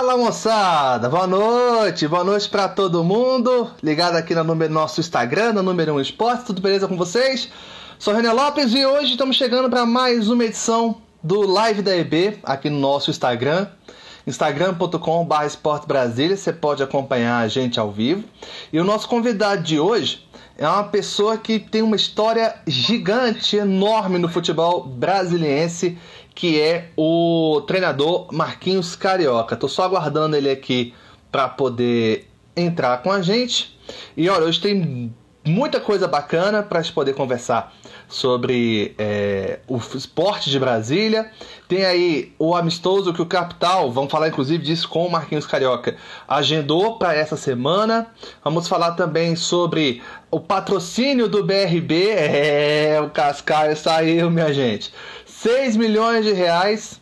Fala, moçada, boa noite para todo mundo, ligado aqui no nosso Instagram, no Número 1 Esporte, tudo beleza com vocês? Sou René Lopes e hoje estamos chegando para mais uma edição do Live da EB, aqui no nosso Instagram, instagram.com/esportebrasilia, você pode acompanhar a gente ao vivo. E o nosso convidado de hoje é uma pessoa que tem uma história gigante, enorme no futebol brasiliense, que é o treinador Marquinhos Carioca. Tô só aguardando ele aqui para poder entrar com a gente. E olha, hoje tem muita coisa bacana para a gente poder conversar sobre o esporte de Brasília. Tem aí o amistoso que o Capital, vamos falar inclusive disso com o Marquinhos Carioca, agendou para essa semana. Vamos falar também sobre o patrocínio do BRB. O Cascaio saiu, minha gente. 6 milhões de reais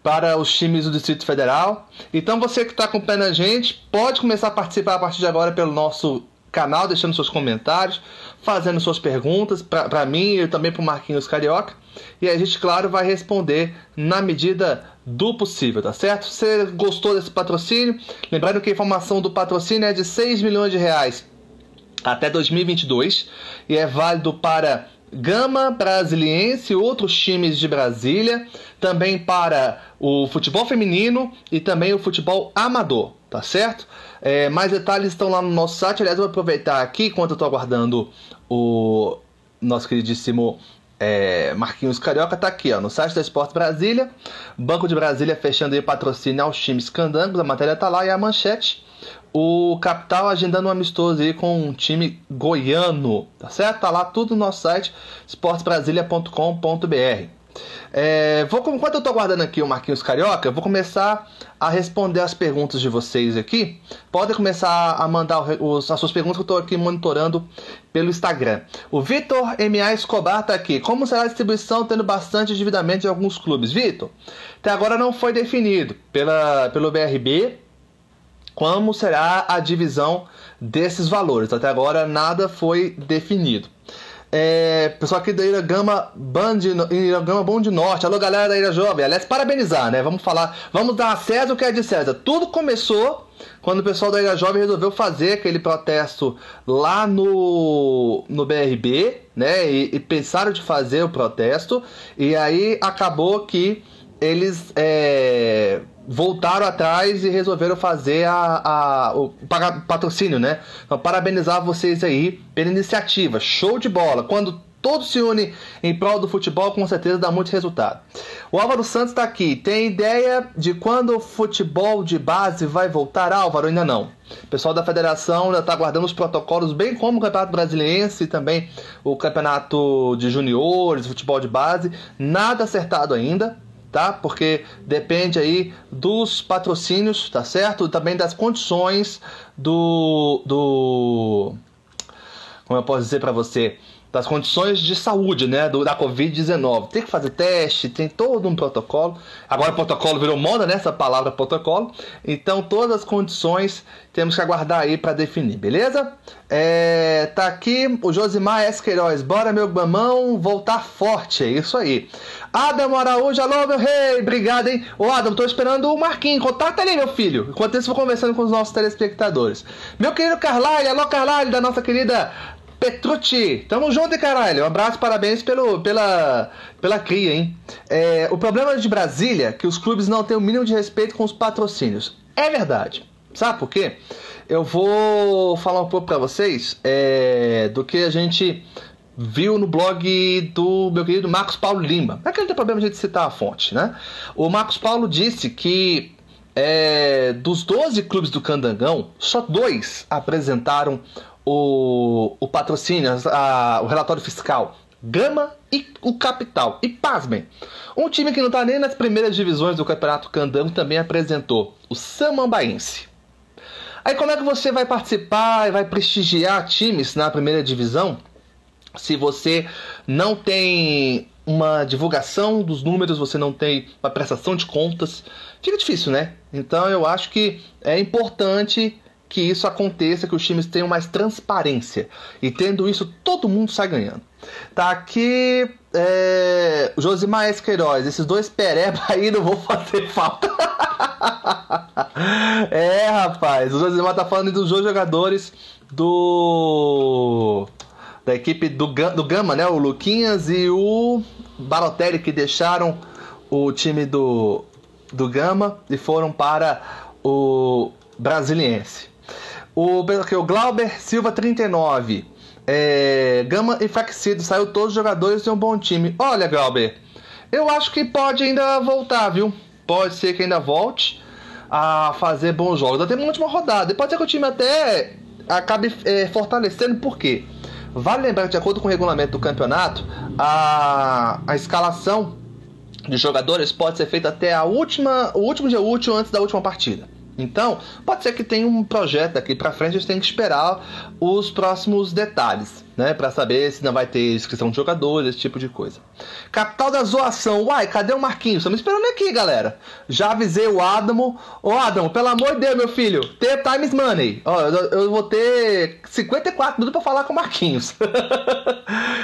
para os times do Distrito Federal. Então você que está acompanhando a gente, pode começar a participar a partir de agora pelo nosso canal, deixando seus comentários, fazendo suas perguntas para mim e também para o Marquinhos Carioca. E a gente, claro, vai responder na medida do possível, tá certo? Você gostou desse patrocínio? Lembrando que a informação do patrocínio é de 6 milhões de reais até 2022 e é válido para Gama, Brasiliense e outros times de Brasília, também para o futebol feminino e também o futebol amador, tá certo? Mais detalhes estão lá no nosso site. Aliás, eu vou aproveitar aqui, enquanto eu estou aguardando o nosso queridíssimo Marquinhos Carioca, tá aqui, ó, no site da Esporte Brasília, Banco de Brasília fechando aí patrocínio aos times candangos, a matéria tá lá e a manchete. O Capital agendando um amistoso aí com um time goiano, tá certo? Tá lá tudo no nosso site, esportebrasilia.com.br. Enquanto eu tô aguardando aqui o Marquinhos Carioca, eu vou começar a responder as perguntas de vocês aqui. Podem começar a mandar as suas perguntas que eu tô aqui monitorando pelo Instagram. O Vitor M.A. Escobar tá aqui. Como será a distribuição tendo bastante endividamento de alguns clubes? Vitor, até agora não foi definido pelo BRB como será a divisão desses valores. Até agora nada foi definido. Pessoal aqui da Ilha Gama Bom de Norte. Alô, galera da Ilha Jovem. Aliás, parabenizar, né? Vamos dar a César o que é de César. Tudo começou quando o pessoal da Ilha Jovem resolveu fazer aquele protesto lá no BRB, né? E pensaram de fazer o protesto. E aí acabou que eles voltaram atrás e resolveram fazer o patrocínio, né? Então, parabenizar vocês aí pela iniciativa. Show de bola! Quando todos se unem em prol do futebol, com certeza dá muito resultado. O Álvaro Santos está aqui. Tem ideia de quando o futebol de base vai voltar, Álvaro? Ainda não. O pessoal da federação ainda está aguardando os protocolos, bem como o Campeonato Brasiliense e também o Campeonato de Juniores, futebol de base. Nada acertado ainda, tá? Porque depende aí dos patrocínios, tá certo? Também das condições como eu posso dizer para você, das condições de saúde, né, da Covid-19. Tem que fazer teste, tem todo um protocolo. Agora o protocolo virou moda, né, essa palavra protocolo. Então todas as condições temos que aguardar aí para definir, beleza? Tá aqui o Josimar S. Queiroz. Bora, meu mamão, voltar forte, é isso aí. Adam Araújo, alô, meu rei, obrigado, hein? Ô, Adam, tô esperando o Marquinhos, contata ali, meu filho. Enquanto isso, vou conversando com os nossos telespectadores. Meu querido Carlyle, alô, Carlyle, da nossa querida Petrucci. Tamo junto, hein, caralho? Um abraço, parabéns pela cria, hein? O problema de Brasília é que os clubes não têm o mínimo de respeito com os patrocínios. É verdade. Sabe por quê? Eu vou falar um pouco pra vocês do que a gente viu no blog do meu querido Marcos Paulo Lima. Não é que não tem problema a gente citar a fonte, né? O Marcos Paulo disse que dos 12 clubes do Candangão, só 2 apresentaram o patrocínio, o relatório fiscal. Gama e o Capital. E pasmem, um time que não está nem nas primeiras divisões do Campeonato Candango também apresentou, o Samambaense. Aí como é que você vai participar e vai prestigiar times na primeira divisão se você não tem uma divulgação dos números, você não tem uma prestação de contas? Fica difícil, né? Então eu acho que é importante que isso aconteça, que os times tenham mais transparência. E tendo isso, todo mundo sai ganhando. Tá aqui Josimar S. Queiroz. Esses 2 pereba aí não vão fazer falta. É, rapaz, o Josimar tá falando dos dois jogadores da equipe do Gama, né? O Luquinhas e o Balotelli, que deixaram o time do Gama e foram para o Brasiliense. O Glauber Silva 39. Gama enfraquecido, saiu todos os jogadores de um bom time. Olha, Glauber, eu acho que pode ainda voltar, viu? Pode ser que ainda volte a fazer bons jogos. Até uma última rodada. E pode ser que o time até acabe fortalecendo, por quê? Vale lembrar que, de acordo com o regulamento do campeonato, a escalação de jogadores pode ser feita até o último dia útil antes da última partida. Então, pode ser que tenha um projeto aqui pra frente, a gente tem que esperar os próximos detalhes, né? Pra saber se não vai ter inscrição de jogadores, esse tipo de coisa. Capital da zoação. Uai, cadê o Marquinhos? Estamos esperando aqui, galera. Já avisei o Adamo. Ô, Adamo, pelo amor de Deus, meu filho, time is money. Ó, eu vou ter 54 minutos pra falar com o Marquinhos.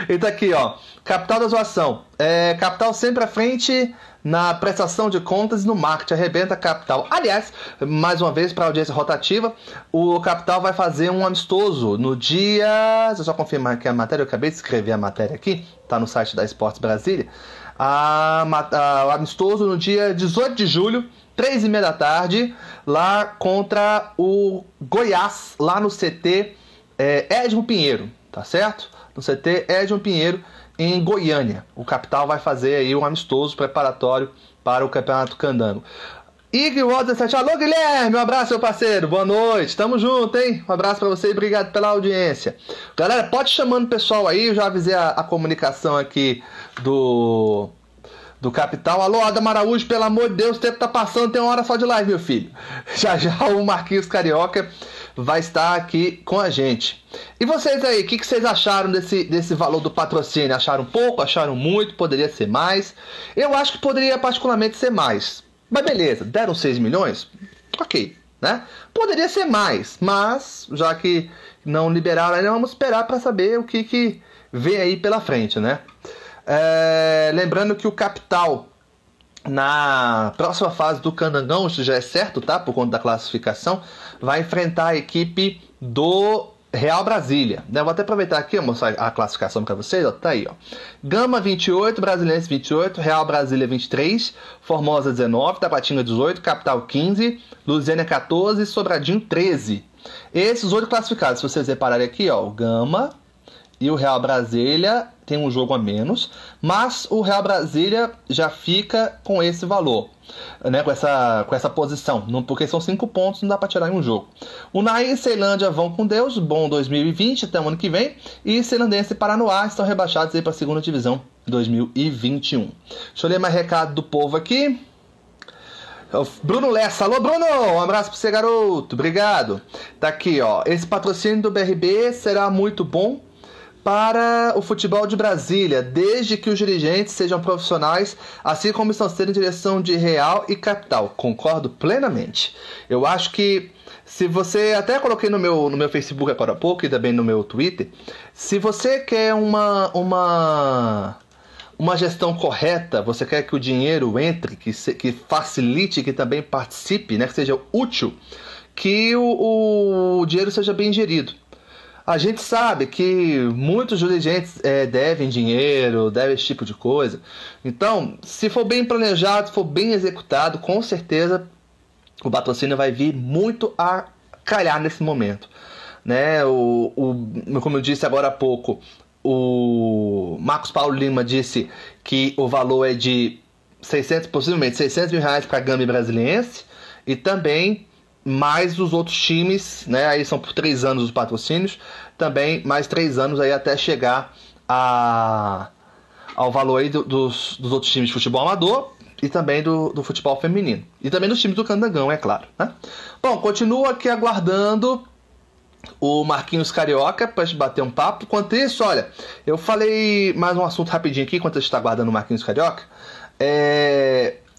Então aqui, ó. Capital da zoação. Capital sempre à frente na prestação de contas e no marketing. Arrebenta Capital. Aliás, mais uma vez, para audiência rotativa, o Capital vai fazer um amistoso no dia... Deixa eu só confirmar aqui a matéria. Eu acabei de escrever a matéria aqui. Tá no site da Esportes Brasília. O amistoso no dia 18 de julho, 3h30 da tarde, lá contra o Goiás, lá no CT Edmo Pinheiro, tá certo? No CT Edmo Pinheiro, em Goiânia. O Capital vai fazer aí um amistoso preparatório para o Campeonato Candango. Igor Wall 17, alô Guilherme, um abraço meu parceiro, boa noite, tamo junto, hein? Um abraço pra você e obrigado pela audiência. Galera, pode chamando o pessoal aí, eu já avisei a comunicação aqui do Capital. Alô, Adam Araújo, pelo amor de Deus, o tempo tá passando, tem uma hora só de live, meu filho. Já o Marquinhos Carioca vai estar aqui com a gente. E vocês aí, o que vocês acharam desse valor do patrocínio? Acharam pouco? Acharam muito? Poderia ser mais? Eu acho que poderia particularmente ser mais. Mas beleza, deram 6 milhões? Ok, né? Poderia ser mais, mas já que não liberaram ainda, vamos esperar para saber o que vem aí pela frente, né? Lembrando que o Capital, na próxima fase do Candangão, isso já é certo, tá? Por conta da classificação, vai enfrentar a equipe do Real Brasília. Eu vou até aproveitar aqui e mostrar a classificação para vocês. Ó, tá aí, ó. Gama 28, Brasiliense 28, Real Brasília 23, Formosa 19, Tabatinga 18, Capital 15, Lusiânia 14, Sobradinho 13. Esses 8 classificados, se vocês repararem aqui, ó, o Gama e o Real Brasília tem um jogo a menos, mas o Real Brasília já fica com esse valor, né, com essa posição, porque são 5 pontos, não dá para tirar em um jogo. Unaí e Ceilândia vão com Deus, bom 2020 até o ano que vem, e Ceilandense e Paranoá estão rebaixados aí para a segunda divisão 2021. Deixa eu ler mais recado do povo aqui. Bruno Lessa, alô Bruno, um abraço para você, garoto, obrigado. Tá aqui, ó, esse patrocínio do BRB será muito bom para o futebol de Brasília, desde que os dirigentes sejam profissionais, assim como estão sendo em direção de Real e Capital. Concordo plenamente. Eu acho que, se você, até coloquei no meu Facebook agora há pouco e também no meu Twitter, se você quer uma gestão correta, você quer que o dinheiro entre, que facilite, que também participe, né, que seja útil, que o dinheiro seja bem gerido. A gente sabe que muitos dirigentes devem dinheiro, devem esse tipo de coisa. Então, se for bem planejado, for bem executado, com certeza o patrocínio vai vir muito a calhar nesse momento, né? Como eu disse agora há pouco, o Marcos Paulo Lima disse que o valor é de possivelmente 600 mil reais para a Gama e Brasiliense, e também mais os outros times, né? Aí são por 3 anos os patrocínios, também mais 3 anos aí até chegar ao valor aí dos outros times de futebol amador e também do futebol feminino. E também dos times do Candangão, é claro, né? Bom, continuo aqui aguardando o Marquinhos Carioca para a gente bater um papo. Enquanto isso, olha, eu falei mais um assunto rapidinho aqui, enquanto a gente está aguardando o Marquinhos Carioca.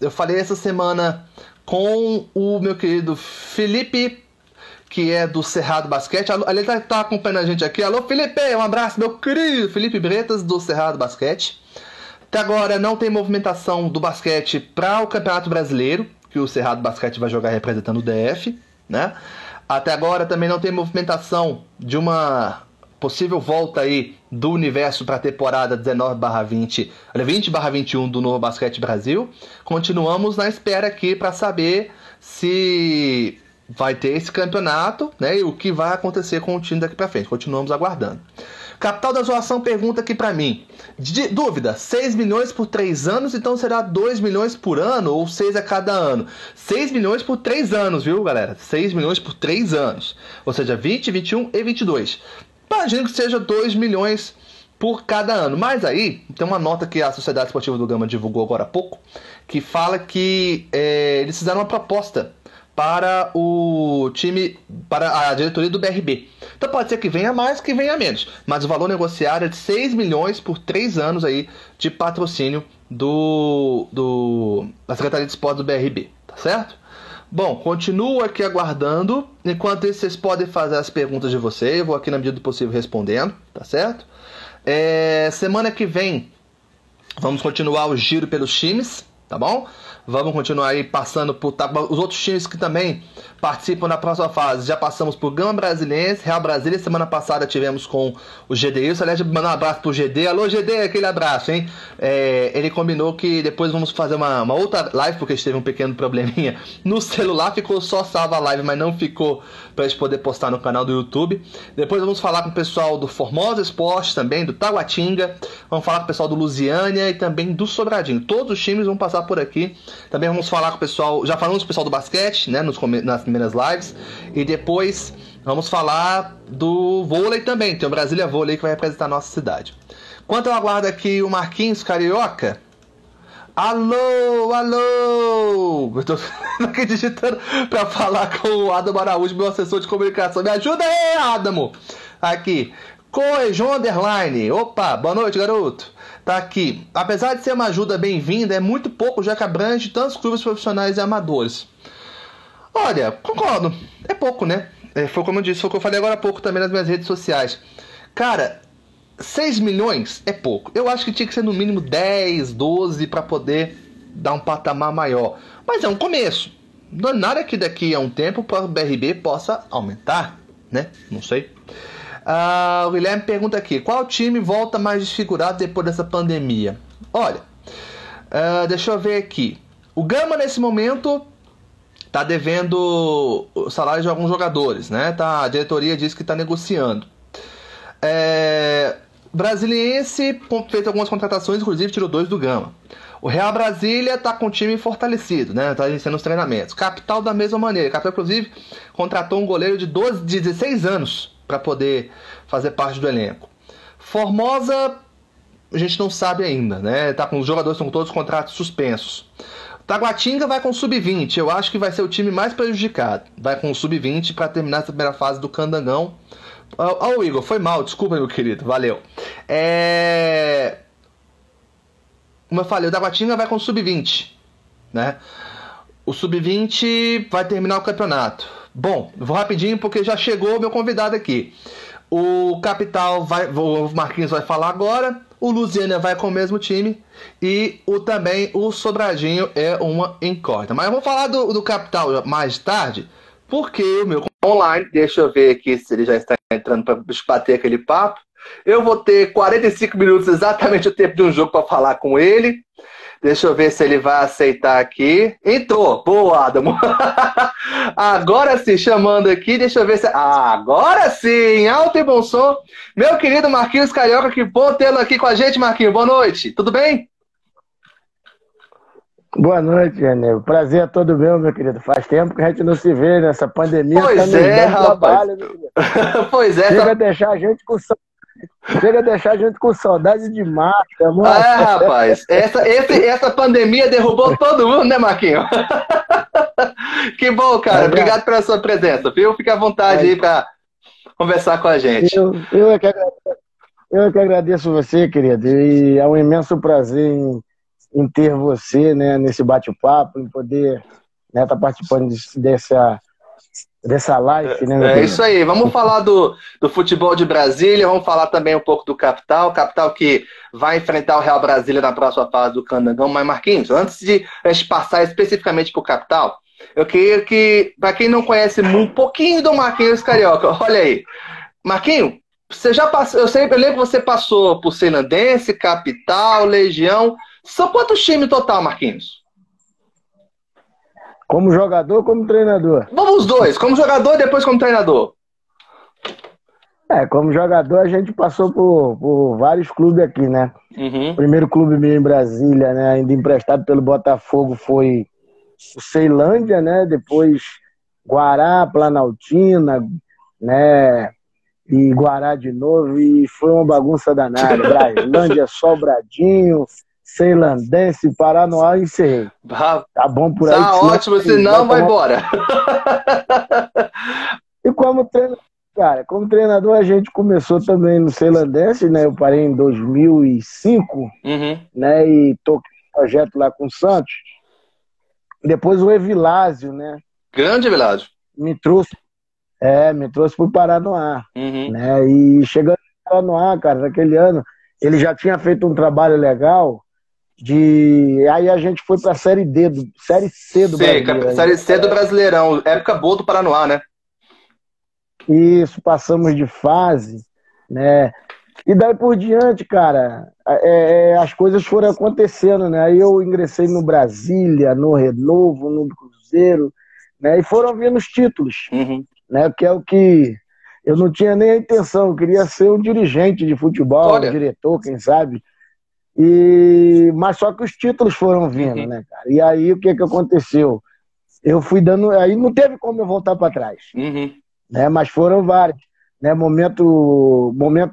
Eu falei essa semana com o meu querido Felipe, que é do Cerrado Basquete. Ele tá acompanhando a gente aqui. Alô, Felipe, um abraço, meu querido Felipe Bretas, do Cerrado Basquete. Até agora não tem movimentação do basquete para o Campeonato Brasileiro. que o Cerrado Basquete vai jogar representando o DF, né? Até agora também não tem movimentação de uma possível volta aí do Universo para a temporada 19/20, 20/21 do Novo Basquete Brasil. Continuamos na espera aqui para saber se vai ter esse campeonato, né, e o que vai acontecer com o time daqui para frente. Continuamos aguardando. Capital da Zoação pergunta aqui para mim. Dúvida, 6 milhões por 3 anos, então será 2 milhões por ano ou 6 a cada ano? 6 milhões por 3 anos, viu, galera? 6 milhões por 3 anos. Ou seja, 20, 21 e 22. Imagino que seja 2 milhões por cada ano. Mas aí, tem uma nota que a Sociedade Esportiva do Gama divulgou agora há pouco, que fala que eles fizeram uma proposta para o time, para a diretoria do BRB. Então pode ser que venha mais, que venha menos. Mas o valor negociado é de 6 milhões por 3 anos aí de patrocínio da Secretaria de Esportes do BRB. Tá certo? Bom, continuo aqui aguardando. Enquanto isso, vocês podem fazer as perguntas de vocês. Eu vou aqui na medida do possível respondendo. Tá certo? Semana que vem, vamos continuar o giro pelos times. Tá bom? Vamos continuar aí passando por os outros times que também participam na próxima fase. Já passamos por Gama Brasiliense, Real Brasília. Semana passada tivemos com o GD. Aliás, mandar um abraço pro GD. Alô, GD, aquele abraço, hein? Ele combinou que depois vamos fazer uma outra live, porque a gente teve um pequeno probleminha no celular. Ficou só salva a live, mas não ficou pra gente poder postar no canal do YouTube. Depois vamos falar com o pessoal do Formosa Esporte também, do Taguatinga. Vamos falar com o pessoal do Lusiânia e também do Sobradinho. Todos os times vão passar por aqui. Também vamos falar com o pessoal, já falamos com o pessoal do basquete, né, nas primeiras lives, e depois vamos falar do vôlei também. Tem o Brasília Vôlei que vai representar a nossa cidade. Enquanto eu aguardo aqui o Marquinhos Carioca. Alô, alô! Eu tô aqui digitando pra falar com o Adamo Araújo, meu assessor de comunicação. Me ajuda aí, Adamo! Aqui. Coejon Underline. Opa, boa noite, garoto. Tá aqui. Apesar de ser uma ajuda bem-vinda, é muito pouco, já que abrange tantos clubes profissionais e amadores. Olha, concordo. É pouco, né? Foi como eu disse, foi o que eu falei agora há pouco também nas minhas redes sociais. Cara, 6 milhões é pouco. Eu acho que tinha que ser no mínimo 10, 12 para poder dar um patamar maior. Mas é um começo. Não é nada que daqui a um tempo o BRB possa aumentar, né? Não sei. O Guilherme pergunta aqui: qual time volta mais desfigurado depois dessa pandemia? Olha, deixa eu ver aqui. O Gama nesse momento tá devendo o salário de alguns jogadores, né? A diretoria diz que está negociando. Brasiliense fez algumas contratações, inclusive tirou 2 do Gama. O Real Brasília tá com o time fortalecido, né? Tá iniciando os treinamentos. Capital da mesma maneira. Capital, inclusive, contratou um goleiro de 16 anos para poder fazer parte do elenco. Formosa, a gente não sabe ainda, né? Tá com os jogadores, estão com todos os contratos suspensos. Taguatinga vai com o Sub-20. Eu acho que vai ser o time mais prejudicado. Vai com o Sub-20 para terminar essa primeira fase do Candangão. O Igor, foi mal, desculpa, meu querido, valeu. Como eu falei, o Taguatinga vai com o Sub-20, né? O Sub-20 vai terminar o campeonato. Bom, vou rapidinho porque já chegou o meu convidado aqui. O Capital o Marquinhos vai falar agora. O Lusiânia vai com o mesmo time. E também o Sobradinho é uma incógnita. Mas eu vou falar do Capital mais tarde, porque o meu online, deixa eu ver aqui se ele já está entrando para bater aquele papo. Eu vou ter 45 minutos, exatamente o tempo de um jogo para falar com ele. Deixa eu ver se ele vai aceitar aqui. Entrou. Boa, Adamo. Agora sim, chamando aqui. Deixa eu ver se... agora sim, alto e bom som. Meu querido Marquinhos Carioca, que bom tê-lo aqui com a gente, Marquinhos. Boa noite. Tudo bem? Boa noite, Genê. Prazer é todo meu querido. Faz tempo que a gente não se vê nessa pandemia. Pois é, rapaz. Pois é. Chega a deixar a gente com saudade de máscara, mano. Rapaz, essa pandemia derrubou todo mundo, né, Marquinhos? Que bom, cara. Obrigado pela sua presença, viu? Fica à vontade aí para conversar com a gente. Eu é que agradeço você, querido. E é um imenso prazer em ter você, né, nesse bate-papo, em poder, né, estar participando dessa dessa live, né, meu É querido? isso aí, vamos falar do futebol de Brasília, vamos falar também um pouco do Capital que vai enfrentar o Real Brasília na próxima fase do Candangão. Mas Marquinhos, antes de a gente passar especificamente para o Capital, eu queria que, para quem não conhece um pouquinho do Marquinhos Carioca, olha aí, Marquinhos, você já passou, eu lembro que você passou por Ceilandense, Capital, Legião, são quantos times total, Marquinhos? Como jogador ou como treinador? Vamos os dois, como jogador e depois como treinador. Como jogador a gente passou por vários clubes aqui, né? Uhum. O primeiro clube meu em Brasília, né, ainda emprestado pelo Botafogo, foi o Ceilândia, né? Depois Guará, Planaltina, né? E Guará de novo, e foi uma bagunça danada. Brasilândia, Sobradinho, Ceilandense, Paranoá e encerrei. Tá bom por aí. Tá ótimo, senão vai embora. E como treinador a gente começou também no Ceilandense, né? Eu parei em 2005, né? E toquei um projeto lá com o Santos. Depois o Evilásio, né? Grande Evilásio. Me trouxe pro Paranoá, né? E chegando no Paranoá, cara, naquele ano, ele já tinha feito um trabalho legal aí a gente foi pra Série C do Brasileirão. Série C do Brasileirão, época boa do Paranoá, né? Isso, passamos de fase, né? E daí por diante, cara, as coisas foram acontecendo, né? Aí eu ingressei no Brasília, no Renovo, no Cruzeiro, né? E foram vindo os títulos, né? Que é o que eu não tinha nem a intenção, eu queria ser um dirigente de futebol, um diretor, quem sabe. Mas só que os títulos foram vindo, né, cara? E aí o que aconteceu? Eu fui dando. Aí não teve como eu voltar para trás. Né? Mas foram vários. Né? Momento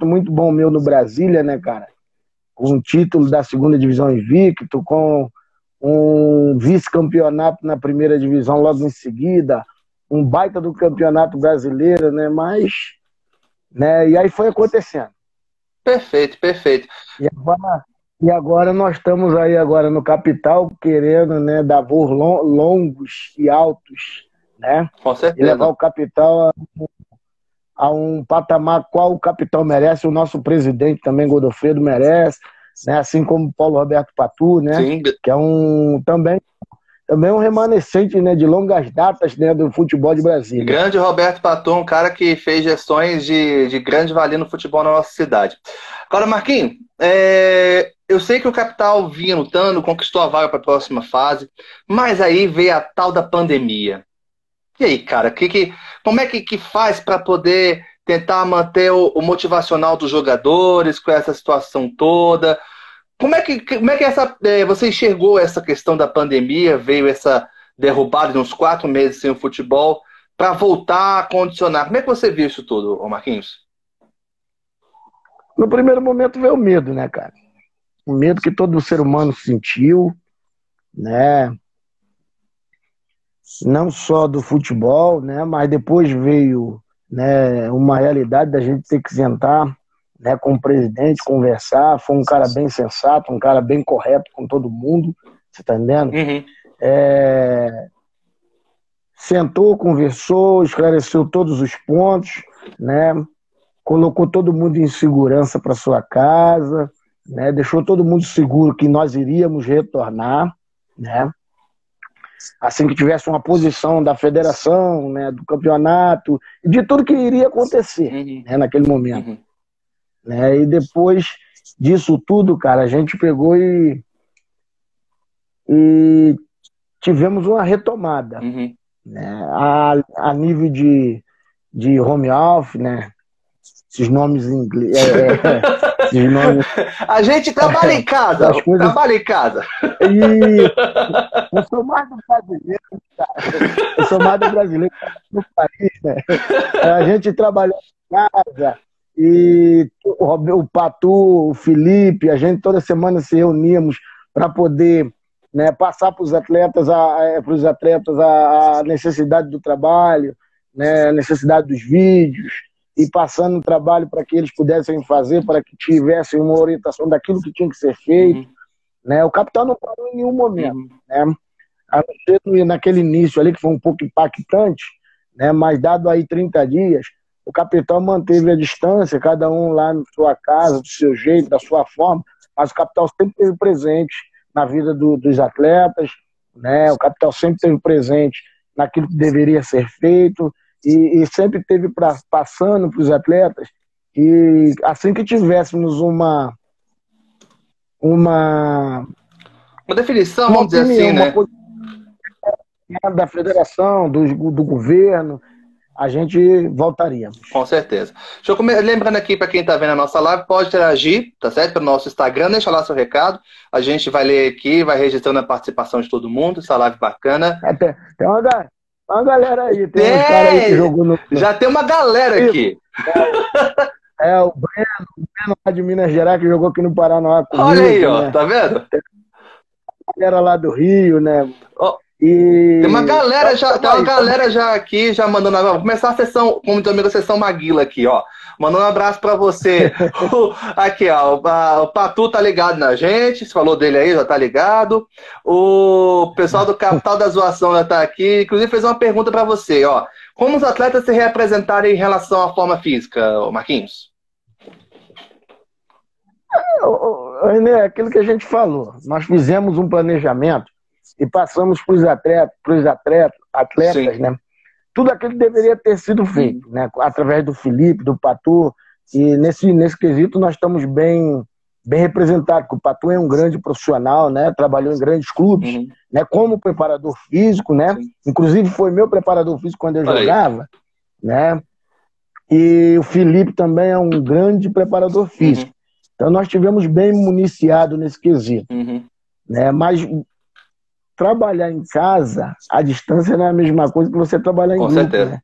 muito bom meu no Brasília, né, cara? Com um título da segunda divisão invicto, com um vice-campeonato na primeira divisão logo em seguida, um baita do campeonato brasileiro, né? Mas, né? E aí foi acontecendo. Perfeito. E agora nós estamos aí agora no Capital querendo, né, dar voos longos e altos, né? Com certeza. E levar o Capital a um patamar qual o Capital merece, o nosso presidente também, Godofredo, merece, né? Assim como o Paulo Roberto Patu, né? Sim. Que é também um remanescente, né, de longas datas, né, do futebol de Brasília. Grande Roberto Patu, um cara que fez gestões de grande valia no futebol na nossa cidade. Agora, Marquinhos, eu sei que o Capital vinha lutando, conquistou a vaga para a próxima fase, mas aí veio a tal da pandemia. E aí, cara, como é que faz para poder tentar manter o motivacional dos jogadores com essa situação toda? Como é que você enxergou essa questão da pandemia? Veio essa derrubada de uns 4 meses sem o futebol para voltar a condicionar. Como é que você viu isso tudo, Marquinhos? No primeiro momento veio o medo, né, cara? O medo que todo ser humano sentiu, né? Não só do futebol, né? Mas depois veio, né, uma realidade da gente ter que sentar, né, com o presidente, conversar. Foi um cara bem sensato, um cara bem correto com todo mundo, você tá entendendo? Sentou, conversou, esclareceu todos os pontos, né? Colocou todo mundo em segurança para sua casa, né? Deixou todo mundo seguro que nós iríamos retornar, né? Assim que tivesse uma posição da federação, né, do campeonato, de tudo que iria acontecer, né, naquele momento. Né? E depois disso tudo, cara, a gente pegou e tivemos uma retomada, né, a nível de home office, né, esses nomes em inglês. Esses nomes... A gente trabalha em casa, trabalha em casa. E eu sou mais do brasileiro, cara. Eu sou mais do brasileiro no país, né? A gente trabalhou em casa e o Patu, o Felipe, a gente toda semana se reuníamos para poder, né, passar para os atletas a necessidade do trabalho, né, a necessidade dos vídeos, e passando o trabalho para que eles pudessem fazer, para que tivessem uma orientação daquilo que tinha que ser feito. Né? O Capital não parou em nenhum momento. Né? A não ser naquele início ali, que foi um pouco impactante, né? Mas dado aí 30 dias, o capital manteve a distância, cada um lá na sua casa, do seu jeito, da sua forma, mas o capital sempre esteve presente na vida dos atletas, né? O capital sempre esteve presente naquilo que deveria ser feito e sempre esteve passando para os atletas. E assim que tivéssemos uma definição, vamos dizer assim, né? Da federação, do governo, a gente voltaria. Com certeza. Deixa eu lembrando aqui para quem está vendo a nossa live, pode interagir, tá certo? Pelo nosso Instagram, deixa lá seu recado. A gente vai ler aqui, vai registrando a participação de todo mundo. Essa live bacana. Tem uma galera aí, tem uns caras aí que jogou no... Já tem uma galera aqui. O Breno lá de Minas Gerais, que jogou aqui no Paraná comigo. Olha aí, ó, né? Tá vendo? Tem uma galera lá do Rio, né? Tem uma galera já aqui, já mandando. Vamos começar a sessão, como diz o amigo, a sessão Maguila aqui, ó. Mandando um abraço pra você. Aqui, ó. O Patu tá ligado na gente. Você falou dele aí, já tá ligado. O pessoal do Capital da Zoação já tá aqui. Inclusive, fez uma pergunta pra você, ó. Como os atletas se representarem em relação à forma física, Marquinhos? É aquilo que a gente falou. Nós fizemos um planejamento e passamos para os atletas, né? Tudo aquilo que deveria ter sido feito, né? Através do Felipe, do Patu, e nesse quesito nós estamos bem representados, porque o Patu é um grande profissional, né? Trabalhou em grandes clubes, né? Como preparador físico, né? Inclusive foi meu preparador físico quando eu jogava, né? E o Felipe também é um grande preparador físico. Então nós tivemos bem municiado nesse quesito, né? Mas trabalhar em casa, a distância não é a mesma coisa que você trabalhar em grupo, certeza. Né?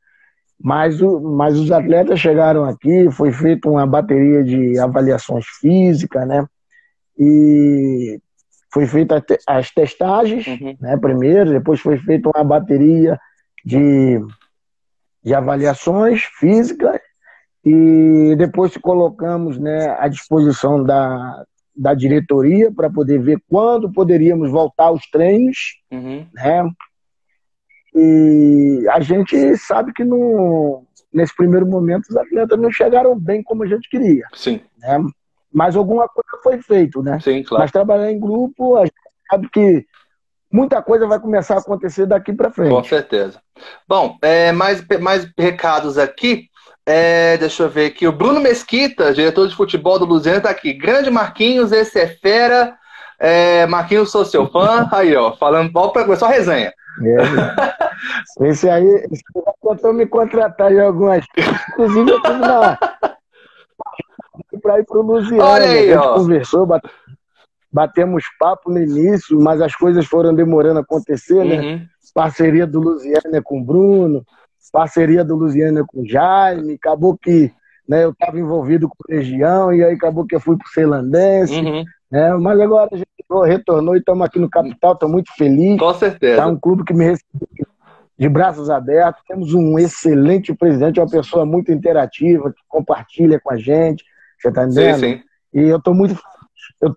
Mas os atletas chegaram aqui, foi feita uma bateria de avaliações físicas, né? E foi feita as testagens, né? Primeiro, depois foi feita uma bateria de avaliações físicas e depois colocamos, né, à disposição da diretoria para poder ver quando poderíamos voltar aos treinos, né? E a gente sabe que nesse primeiro momento os atletas não chegaram bem como a gente queria. Sim. Né? Mas alguma coisa foi feita, né? Sim, claro. Mas trabalhar em grupo, a gente sabe que muita coisa vai começar a acontecer daqui para frente. Com certeza. Bom, mais recados aqui. Deixa eu ver aqui. O Bruno Mesquita, diretor de futebol do Luziânia, tá aqui. Grande Marquinhos, esse é fera. Marquinhos, sou seu fã. Aí, ó, falando só resenha. Esse aí tentou me contratar em algumas. Inclusive, eu fui para ir pro Luziânia. Olha aí, a gente conversou, batemos papo no início, mas as coisas foram demorando a acontecer, né? Parceria do Luziânia com o Bruno. Parceria do Luziânia com o Jaime, acabou que, né, eu estava envolvido com a região, e aí acabou que eu fui para o Celandense, né, mas agora a gente retornou e estamos aqui no Capital, estou muito feliz. Com certeza. É um clube que me recebeu de braços abertos, temos um excelente presidente, uma pessoa muito interativa, que compartilha com a gente, você está entendendo? Sim, sim. E eu estou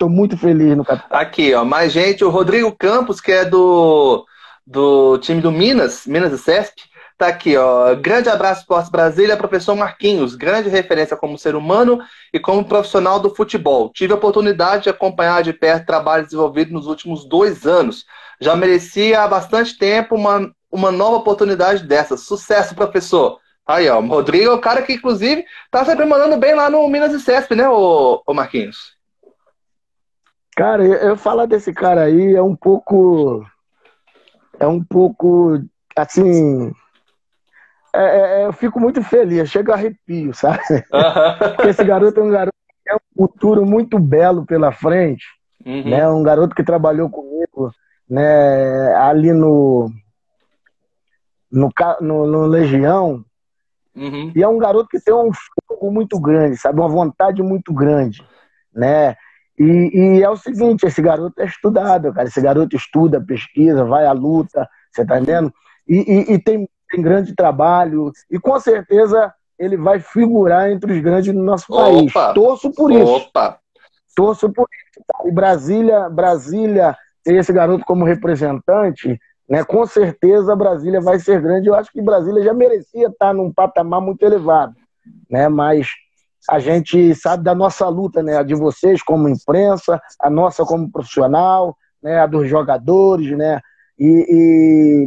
muito feliz no Capital. Aqui, ó, mais gente, o Rodrigo Campos, que é do time do Minas e CESP, tá aqui, ó. Grande abraço, Esportes Brasília, professor Marquinhos. Grande referência como ser humano e como profissional do futebol. Tive a oportunidade de acompanhar de perto o trabalho desenvolvido nos últimos 2 anos. Já merecia há bastante tempo uma nova oportunidade dessa. Sucesso, professor. Aí, ó. O Rodrigo é o cara que, inclusive, tá sempre mandando bem lá no Minas e CESP, né, ô Marquinhos? Cara, eu falar desse cara aí é um pouco assim... eu fico muito feliz, chega a arrepio, sabe? Porque esse garoto é um garoto que tem um futuro muito belo pela frente, né? Um garoto que trabalhou comigo, né, ali no Legião, e é um garoto que tem um fogo muito grande, sabe? Uma vontade muito grande, né? E é o seguinte, esse garoto é estudado, cara. Esse garoto estuda, pesquisa, vai à luta, você tá entendendo? E tem grande trabalho, e com certeza ele vai figurar entre os grandes do nosso país. Torço por isso. Torço por isso. E Brasília ter esse garoto como representante, né? Com certeza a Brasília vai ser grande. Eu acho que Brasília já merecia estar num patamar muito elevado, né? Mas a gente sabe da nossa luta, né? A de vocês como imprensa, a nossa como profissional, né? A dos jogadores, né?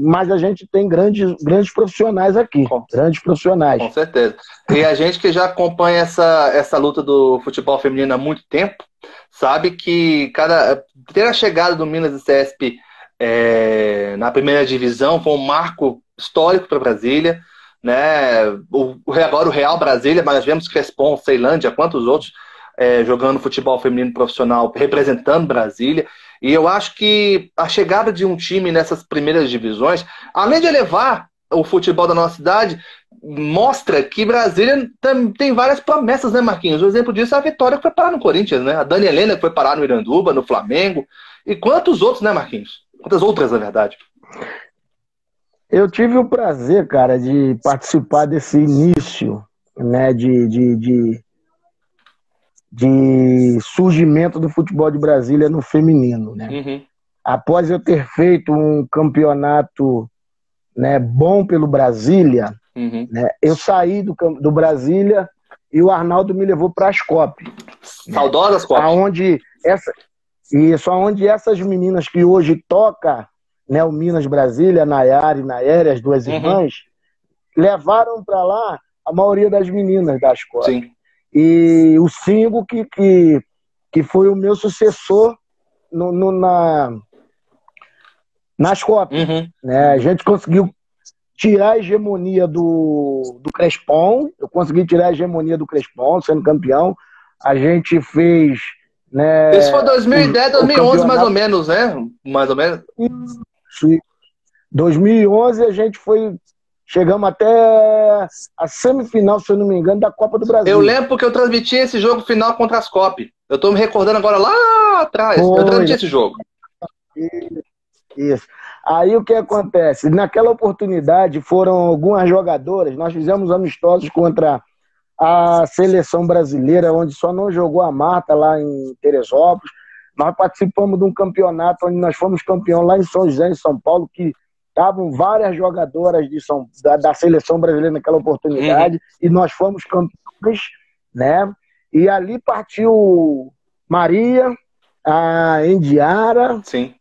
Mas a gente tem grandes profissionais aqui, grandes profissionais. Com certeza. E a gente que já acompanha essa luta do futebol feminino há muito tempo, sabe que ter a chegada do Minas e CESP na primeira divisão foi um marco histórico para Brasília, né? Agora o Real Brasília, mas nós vemos Crespon, Ceilândia, quantos outros jogando futebol feminino profissional, representando Brasília. E eu acho que a chegada de um time nessas primeiras divisões, além de elevar o futebol da nossa cidade, mostra que Brasília tem várias promessas, né, Marquinhos? O exemplo disso é a Vitória, que foi parar no Corinthians, né? A Dani Helena, que foi parar no Iranduba, no Flamengo. E quantos outros, né, Marquinhos? Quantas outras, na verdade? Eu tive o prazer, cara, de participar desse início, né, de surgimento do futebol de Brasília no feminino, né? Uhum. Após eu ter feito um campeonato, né, bom pelo Brasília, uhum. né, eu saí do Brasília e o Arnaldo me levou para as COP. Saudosas COP. Aonde essas meninas que hoje tocam, né, o Minas Brasília, Nayara e Nayere, as duas irmãs, levaram para lá a maioria das meninas das COP. Sim. E o Singo, que foi o meu sucessor nas COP. Né? A gente conseguiu tirar a hegemonia do Crespon. Eu consegui tirar a hegemonia do Crespon, sendo campeão. A gente fez... Né, isso foi 2010, 2011, mais ou menos, né? Mais ou menos. 2011 a gente foi... Chegamos até a semifinal, se eu não me engano, da Copa do Brasil. Eu lembro porque eu transmiti esse jogo final contra as COP. Eu tô me recordando agora lá atrás. Eu transmiti esse jogo. Isso. Aí o que acontece? Naquela oportunidade foram algumas jogadoras. Nós fizemos amistosos contra a seleção brasileira, onde só não jogou a Marta lá em Teresópolis. Nós participamos de um campeonato onde nós fomos campeão lá em São José, em São Paulo, que estavam várias jogadoras da seleção brasileira naquela oportunidade, e nós fomos campeões, né? E ali partiu Maria, a Indiara, sim.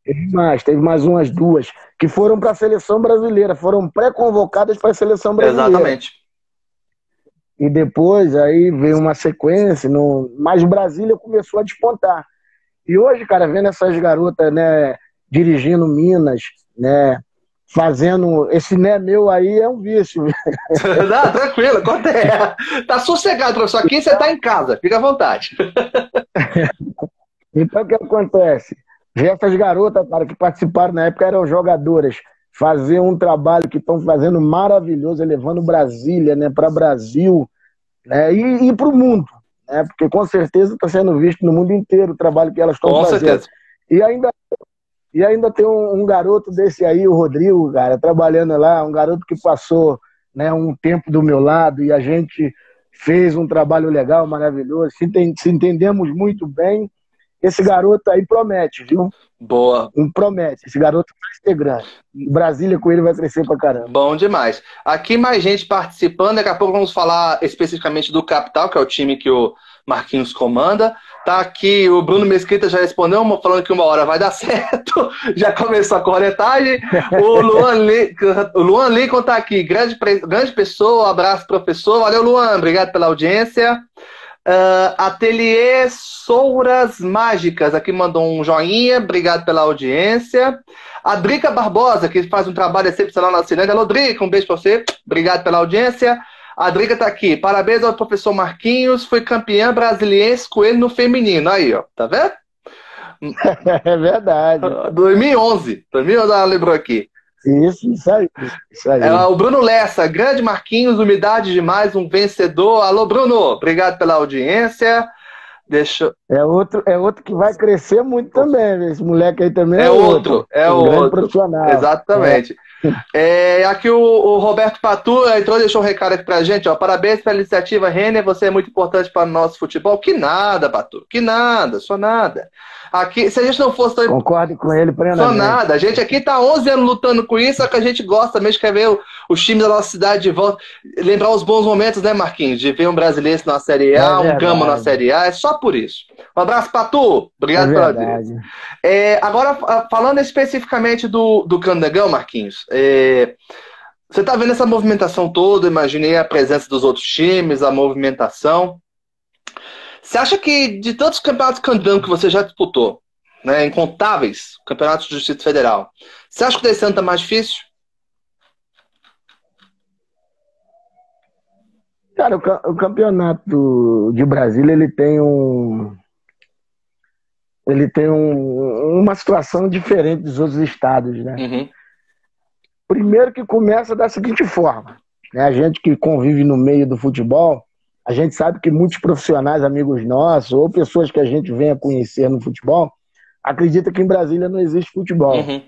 Teve mais umas duas, que foram para a seleção brasileira, foram pré-convocadas para a seleção brasileira. Exatamente. E depois aí veio uma sequência, mas Brasília começou a despontar. E hoje, cara, vendo essas garotas, né, dirigindo Minas, né, fazendo... Esse né meu aí é um vício. Não, tranquilo, tá sossegado, professor. Aqui você tá em casa, fica à vontade. Então o que acontece? Ver essas garotas, cara, que participaram na época, eram jogadoras, fazer um trabalho que estão fazendo maravilhoso, levando Brasília, né, para Brasil, né, e para o mundo, né, porque com certeza está sendo visto no mundo inteiro o trabalho que elas estão fazendo. Certeza. E ainda tem um garoto desse aí, o Rodrigo, cara, trabalhando lá, um garoto que passou, né, um tempo do meu lado e a gente fez um trabalho legal, maravilhoso, se entendemos muito bem. Esse garoto aí promete, viu? Boa. Promete. Esse garoto vai ser grande. Brasília com ele vai crescer pra caramba. Bom demais. Aqui mais gente participando. Daqui a pouco vamos falar especificamente do Capital, que é o time que o Marquinhos comanda. Tá aqui, o Bruno Mesquita já respondeu, falando que 1 hora vai dar certo. Já começou a corretagem. O Luan Lincoln tá aqui. Grande pessoa. Abraço, professor. Valeu, Luan. Obrigado pela audiência. Ateliê Souras Mágicas aqui mandou um joinha, obrigado pela audiência. A Drica Barbosa, que faz um trabalho excepcional na Cilândia. Alô, Drica, um beijo pra você, obrigado pela audiência. A Drica tá aqui, parabéns ao professor Marquinhos, foi campeã brasiliense com ele no feminino. Aí, ó, tá vendo? É verdade. 2011 ela lembrou aqui. Isso aí. O Bruno Lessa, grande Marquinhos, umidade demais, um vencedor. Alô, Bruno, obrigado pela audiência. É outro que vai crescer muito também. Esse moleque aí também é outro. Grande profissional. Exatamente. Aqui o Roberto Patu entrou e deixou um recado aqui pra gente, ó. Parabéns pela iniciativa, Renner. Você é muito importante para o nosso futebol. Que nada, Patu. Que nada, só nada. Aqui, se a gente não fosse tão... Concordo com ele Só plenamente. nada. A gente aqui tá 11 anos lutando com isso, só que a gente gosta mesmo de quer ver os times da nossa cidade de volta. Lembrar os bons momentos, né, Marquinhos? De ver um brasileiro na Série A, um Gama na Série A. É só por isso. Um abraço, Patu. Obrigado pela audiência. Agora, falando especificamente do Candangão, Marquinhos, você tá vendo essa movimentação toda, imaginei a presença dos outros times, a movimentação. Você acha que de tantos campeonatos Candango que você já disputou, né, incontáveis campeonatos do Distrito Federal, você acha que o desse ano tá mais difícil? Cara, o campeonato de Brasília, ele tem uma situação diferente dos outros estados, né? Uhum. Primeiro que começa da seguinte forma, né? A gente que convive no meio do futebol, a gente sabe que muitos profissionais, amigos nossos, ou pessoas que a gente vem a conhecer no futebol, acreditam que em Brasília não existe futebol. Uhum.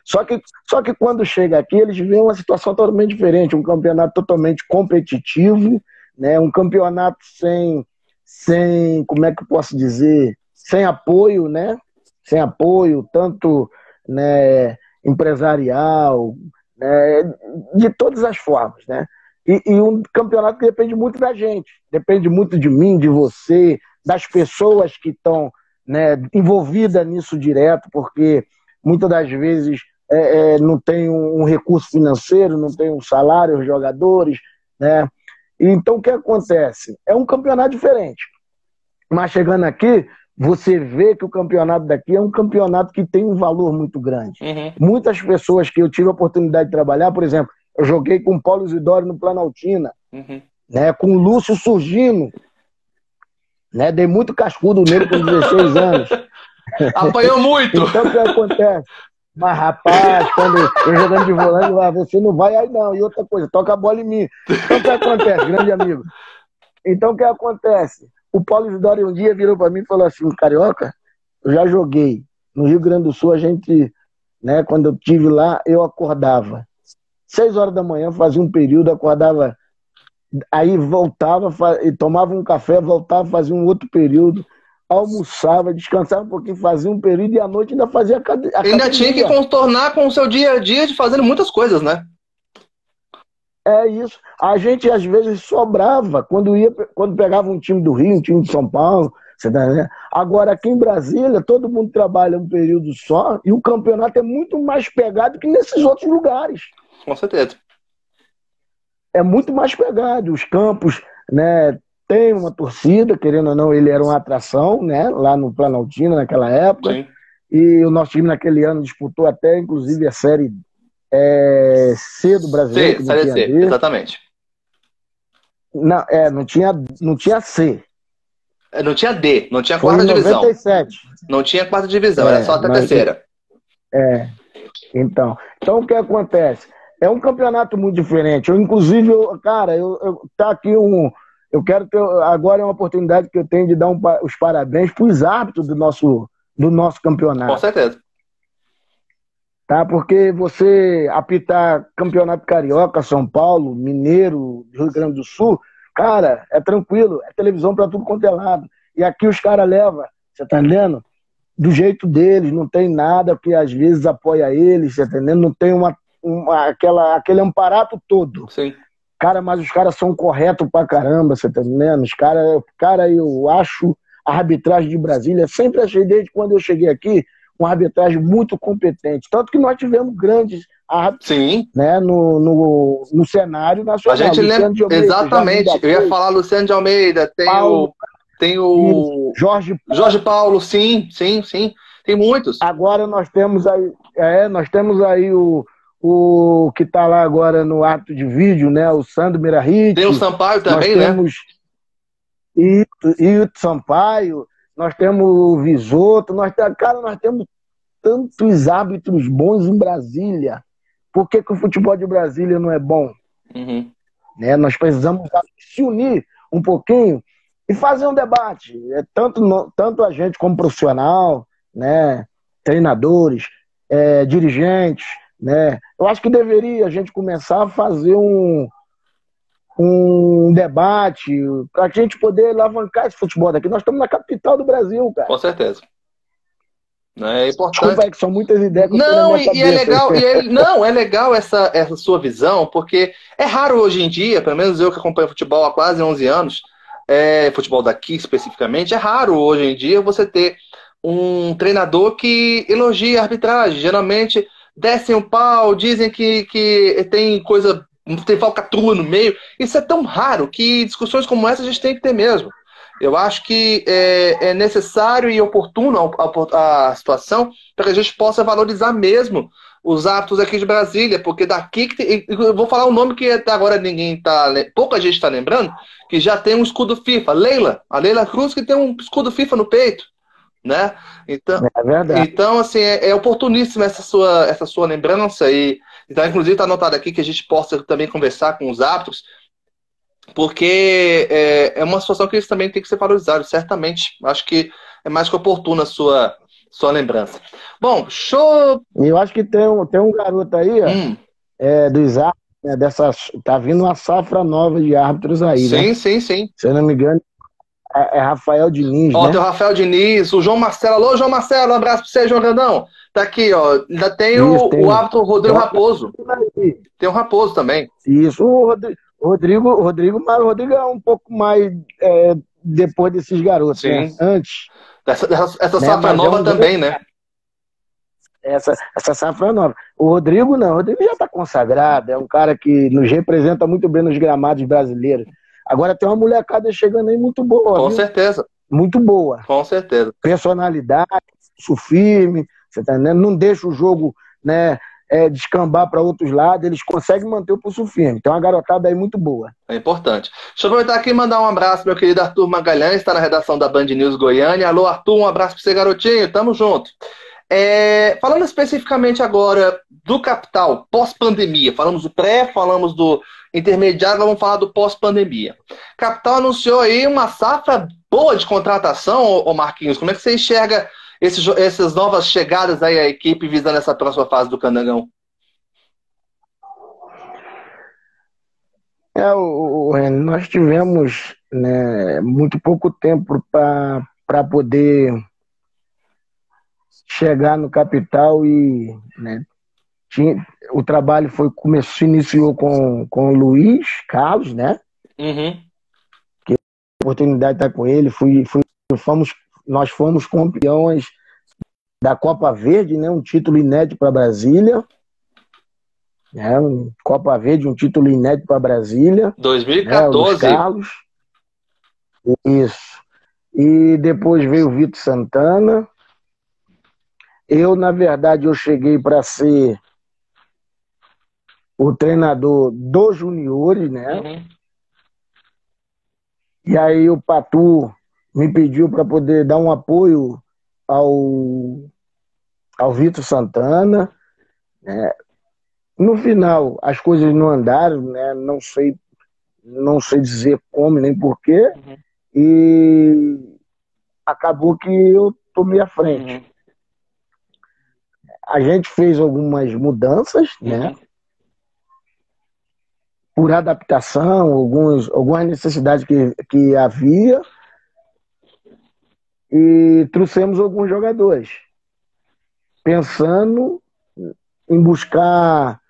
Só que quando chega aqui, eles veem uma situação totalmente diferente, um campeonato totalmente competitivo, né? Um campeonato sem, como é que eu posso dizer, sem apoio, né? Sem apoio, tanto, né, empresarial, né, de todas as formas, né? E um campeonato que depende muito da gente, depende muito de mim, de você, das pessoas que estão, né, envolvidas nisso direto, porque muitas das vezes não tem um recurso financeiro, não tem um salário, os jogadores, né? Então o que acontece? É um campeonato diferente, mas chegando aqui, você vê que o campeonato daqui é um campeonato que tem um valor muito grande. Uhum. Muitas pessoas que eu tive a oportunidade de trabalhar, por exemplo, eu joguei com o Paulo Isidoro no Planaltina, Uhum. né, com o Lúcio Surgino, né, dei muito cascudo nele com 16 anos. Apanhou muito! Então o que acontece? Mas rapaz, quando eu jogando de volante, você não vai aí não. E outra coisa, toca a bola em mim. Então o que acontece, grande amigo? Então o que acontece? O Paulo Isidoro um dia virou para mim e falou assim: Carioca, eu já joguei. No Rio Grande do Sul, a gente, né, quando eu estive lá, eu acordava 6 horas da manhã, fazia um período, acordava, aí voltava, tomava um café, voltava, fazia um outro período, almoçava, descansava um pouquinho, fazia um período e à noite ainda fazia a academia. Ainda tinha que contornar com o seu dia a dia de fazendo muitas coisas, né? É isso. A gente, às vezes, sobrava quando pegava um time do Rio, um time de São Paulo. Você tá vendo? Agora, aqui em Brasília, todo mundo trabalha um período só e o campeonato é muito mais pegado que nesses outros lugares. Com certeza. É muito mais pegado. Os campos, né, tem uma torcida, querendo ou não, ele era uma atração, né, lá no Planaltina, naquela época. Sim. E o nosso time, naquele ano, disputou até, inclusive, a Série C do Brasileiro. Série C, exatamente. Não tinha C. Não tinha D, não tinha quarta divisão. 97. Não tinha quarta divisão, era só até terceira. Então o que acontece? É um campeonato muito diferente. Inclusive, tá aqui eu quero ter, agora é uma oportunidade que eu tenho de dar os parabéns para os árbitros do nosso campeonato. Com certeza. Tá? Porque você apitar campeonato carioca, São Paulo, Mineiro, Rio Grande do Sul, cara, é tranquilo, é televisão para tudo quanto é lado. E aqui os caras levam, você tá entendendo? Do jeito deles, não tem nada que às vezes apoia eles, você tá entendendo? Não tem aquele amparato todo. Sim. Cara, mas os caras são corretos pra caramba, você tá entendendo? Os caras, eu acho a arbitragem de Brasília, sempre achei desde quando eu cheguei aqui, uma arbitragem muito competente. Tanto que nós tivemos grandes árbitros, sim, né, no cenário nacional. A gente lembra, exatamente. Eu ia falar Luciano de Almeida, tem o Jorge Paulo, sim. Tem muitos. Agora nós temos aí o que está lá agora no árbitro de vídeo, né, o Sandro Mirahit. Tem o Sampaio também, nós temos, né? E o Sampaio. Nós temos o Visoto, nós temos tantos árbitros bons em Brasília. Por que o futebol de Brasília não é bom? Uhum. Né? Nós precisamos se unir um pouquinho e fazer um debate. Tanto a gente como profissional, né? Treinadores, dirigentes, né? Eu acho que deveria a gente começar a fazer um debate para a gente poder alavancar esse futebol daqui. Nós estamos na capital do Brasil, cara. Com certeza. É importante. Desculpa aí, que são muitas ideias que eu tenho na Não, minha e é cabeça. legal, não, é legal essa sua visão, porque é raro hoje em dia, pelo menos eu que acompanho futebol há quase 11 anos, futebol daqui especificamente, é raro hoje em dia você ter um treinador que elogia a arbitragem. Geralmente descem o pau, dizem que tem coisa, tem falcatrua no meio. Isso é tão raro que discussões como essa a gente tem que ter mesmo. Eu acho que é necessário e oportuno a situação para que a gente possa valorizar mesmo os árbitros aqui de Brasília, porque daqui eu vou falar um nome que até agora pouca gente está lembrando, que já tem um escudo FIFA, a Leila Cruz, que tem um escudo FIFA no peito, né? Então, É verdade. Então assim, é oportuníssima essa sua lembrança e então, inclusive está anotado aqui que a gente possa também conversar com os árbitros, porque é uma situação que eles também têm que ser valorizados, certamente. Acho que é mais que oportuna a sua lembrança. Bom, show! E eu acho que tem um garoto aí, ó, dos árbitros, tá vindo uma safra nova de árbitros aí, sim, né? Sim. Se eu não me engano, é Rafael Diniz, né? Tem o Rafael Diniz, o João Marcelo. Alô, João Marcelo, um abraço pra você, João Grandão. Tá aqui, ó. Ainda tem o árbitro Rodrigo Raposo. Tem o Raposo também. Isso, o Rodrigo, mas o Rodrigo é um pouco mais depois desses garotos, sim. Né? Antes. Essa safra nova também, né? Essa safra nova. O Rodrigo não, o Rodrigo já está consagrado, é um cara que nos representa muito bem nos gramados brasileiros. Agora tem uma molecada chegando aí muito boa. Com viu? certeza. Muito boa. Com certeza. Personalidade, isso firme, você tá entendendo? Não deixa o jogo, né, descambar para outros lados, eles conseguem manter o pulso firme. Tem uma garotada aí muito boa. É importante. Deixa eu aproveitar aqui e mandar um abraço, meu querido Arthur Magalhães, está na redação da Band News Goiânia. Alô, Arthur, um abraço para você, garotinho, tamo junto. Falando especificamente agora do capital, pós-pandemia, falamos do pré, falamos do intermediário, vamos falar do pós-pandemia. Capital anunciou aí uma safra boa de contratação, ô Marquinhos. Como é que você enxerga essas novas chegadas aí à equipe visando essa próxima fase do Candangão? Nós tivemos, né, muito pouco tempo para poder chegar no capital e, né, o trabalho se iniciou com o Luiz Carlos, né? Uhum. Que a oportunidade de estar com ele, nós fomos campeões da Copa Verde, né? Um título inédito para Brasília. Copa Verde, um título inédito para Brasília. 2014. Luiz Carlos. Isso. E depois veio o Vitor Santana. Na verdade, eu cheguei para ser o treinador dos juniores, né? Uhum. E aí o Patu me pediu para poder dar um apoio ao Vitor Santana, né? No final, as coisas não andaram, né? Não sei dizer como nem porquê, e acabou que eu tomei a frente. Uhum. A gente fez algumas mudanças, né? Por adaptação, algumas necessidades que havia, e trouxemos alguns jogadores, pensando em buscar,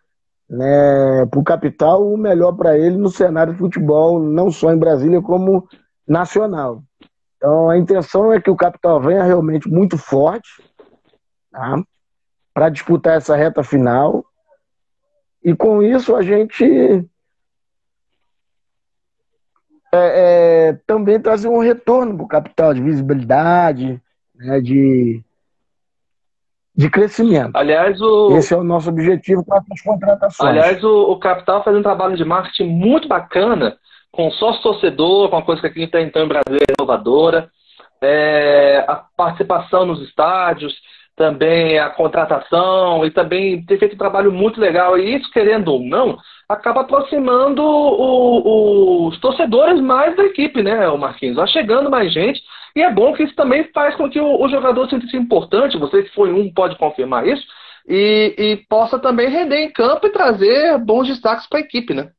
né, para o capital o melhor para ele no cenário de futebol, não só em Brasília, como nacional. Então a intenção é que o capital venha realmente muito forte, tá? Para disputar essa reta final, e com isso a gente também trazer um retorno para o capital de visibilidade, né, de crescimento. Aliás, esse é o nosso objetivo com essas contratações. Aliás, o Capital faz um trabalho de marketing muito bacana com sócio-torcedor, com uma coisa que aqui até então em Brasília é inovadora, a participação nos estádios, também a contratação, e também tem feito um trabalho muito legal. E isso, querendo ou não, acaba aproximando os torcedores mais da equipe, né, o Marquinhos? Vai chegando mais gente, e é bom que isso também faz com que o jogador se sinta importante. Você que foi pode confirmar isso. e possa também render em campo e trazer bons destaques para a equipe, né?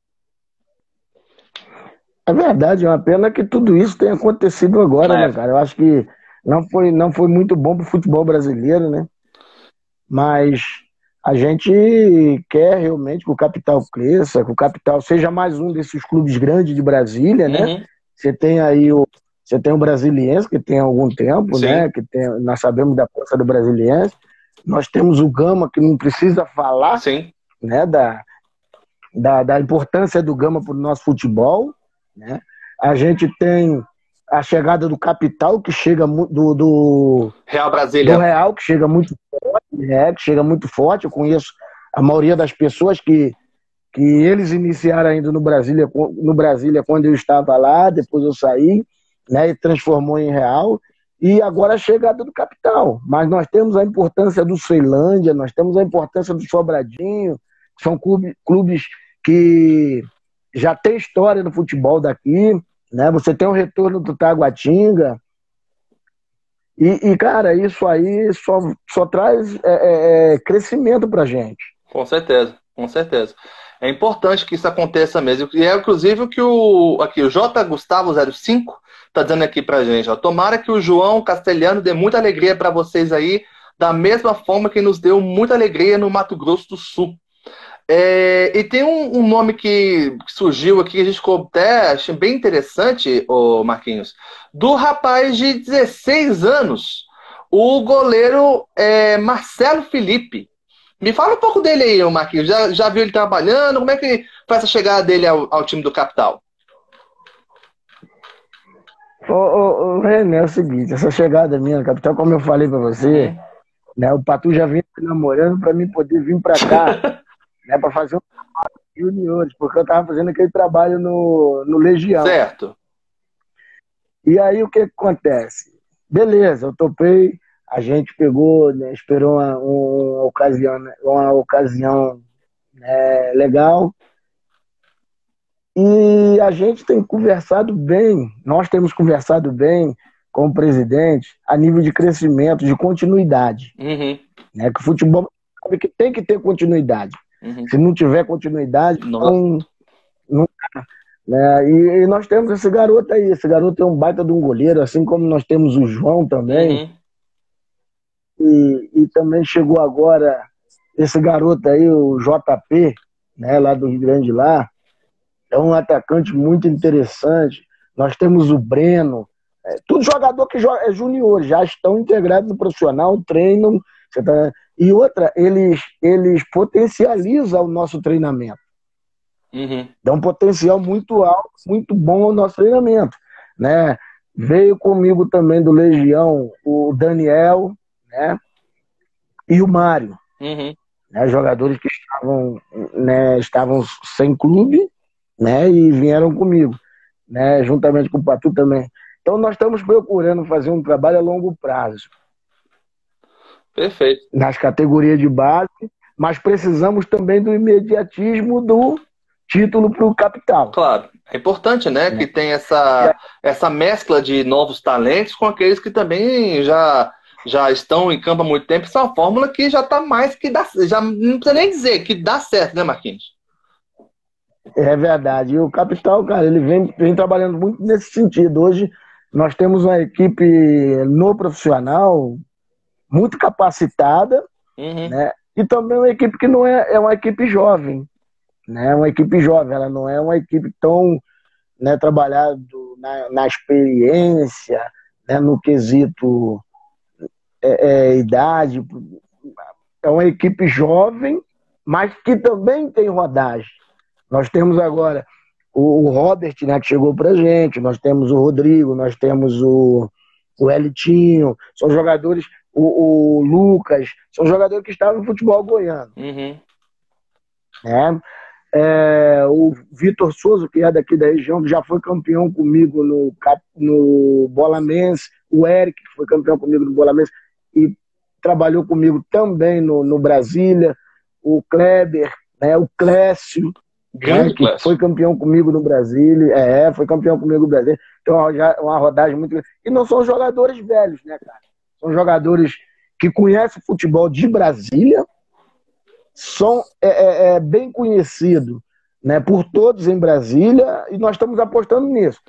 É verdade, é uma pena que tudo isso tenha acontecido agora, né, cara? Eu acho que não foi muito bom pro futebol brasileiro, né? Mas a gente quer realmente que o capital cresça, que o capital seja mais um desses clubes grandes de Brasília, né? Você tem aí você tem o Brasiliense, que tem há algum tempo, Sim. né? Nós sabemos da força do Brasiliense. Nós temos o Gama, que não precisa falar, Sim. né? Da importância do Gama para o nosso futebol, né? A gente tem a chegada do capital, que chega do Real Brasília. Do Real, que chega muito forte, né? Que chega muito forte. Eu conheço a maioria das pessoas que eles iniciaram ainda no Brasília quando eu estava lá, depois eu saí, né? E transformou em Real. E agora a chegada do capital. Mas nós temos a importância do Ceilândia, nós temos a importância do Sobradinho, que são clubes que já têm história no futebol daqui, né? Você tem o retorno do Taguatinga. E cara, isso aí só traz crescimento pra gente. Com certeza, com certeza. É importante que isso aconteça mesmo. E é inclusive o que o J. Gustavo 05 tá dizendo aqui pra gente. Ó. Tomara que o João Castelhano dê muita alegria para vocês aí, da mesma forma que nos deu muita alegria no Mato Grosso do Sul. E tem um nome que surgiu aqui, que a gente ficou até achei bem interessante, ô Marquinhos, do rapaz de 16 anos, o goleiro Marcelo Felipe. Me fala um pouco dele aí, ô Marquinhos. Já viu ele trabalhando? Como é que foi essa chegada dele ao time do Capital? René, é o seguinte, essa chegada minha no Capital, como eu falei pra você, né, o Patu já vinha namorando pra mim poder vir pra cá, né, pra fazer um trabalho de juniores, porque eu tava fazendo aquele trabalho no Legião. Certo. E aí o que acontece? Beleza, eu topei, a gente pegou, né, esperou uma ocasião né, legal. E a gente tem conversado bem, nós temos conversado bem com o presidente a nível de crescimento, de continuidade. Né, que o futebol sabe que tem que ter continuidade. Se não tiver continuidade, não dá. Né? E nós temos esse garoto aí, esse garoto é um baita de um goleiro, assim como nós temos o João também. E também chegou agora esse garoto aí, o JP, né, lá do Rio Grande lá. É um atacante muito interessante. Nós temos o Breno. Tudo jogador que é junior, já estão integrados no profissional, treinam. E outra, eles potencializam o nosso treinamento. Dá um potencial muito alto, muito bom ao nosso treinamento. Né? Veio comigo também do Legião o Daniel, né? E o Mário. Né? Jogadores que estavam sem clube, né, e vieram comigo, né, juntamente com o Patu também. Então nós estamos procurando fazer um trabalho a longo prazo. Perfeito. Nas categorias de base, mas precisamos também do imediatismo do título para o capital. Claro, é importante, né, que tem essa mescla de novos talentos com aqueles que também já estão em campo há muito tempo. Isso é uma fórmula que já está mais que dá, já não precisa nem dizer que dá certo, né, Marquinhos? É verdade. E o Capital, cara, ele vem trabalhando muito nesse sentido. Hoje nós temos uma equipe no profissional muito capacitada, né? E também uma equipe que não é uma equipe jovem, né? Uma equipe jovem, ela não é uma equipe tão, né, trabalhada na experiência, né, no quesito idade. É uma equipe jovem, mas que também tem rodagem. Nós temos agora o Robert, né, que chegou pra gente, nós temos o Rodrigo, nós temos o Elitinho, são jogadores, o Lucas, são jogadores que estavam no futebol goiano. Né? O Vitor Souza, que é daqui da região, que já foi campeão comigo no Bola Mense, o Eric, que foi campeão comigo no Bola Mense e trabalhou comigo também no Brasília, o Kleber, né, o Clécio, né, que foi campeão comigo no Brasília, foi campeão comigo no Brasília. Então, uma rodagem muito grande. E não são jogadores velhos, né, cara? São jogadores que conhecem o futebol de Brasília, são bem conhecidos, né, por todos em Brasília, e nós estamos apostando nisso.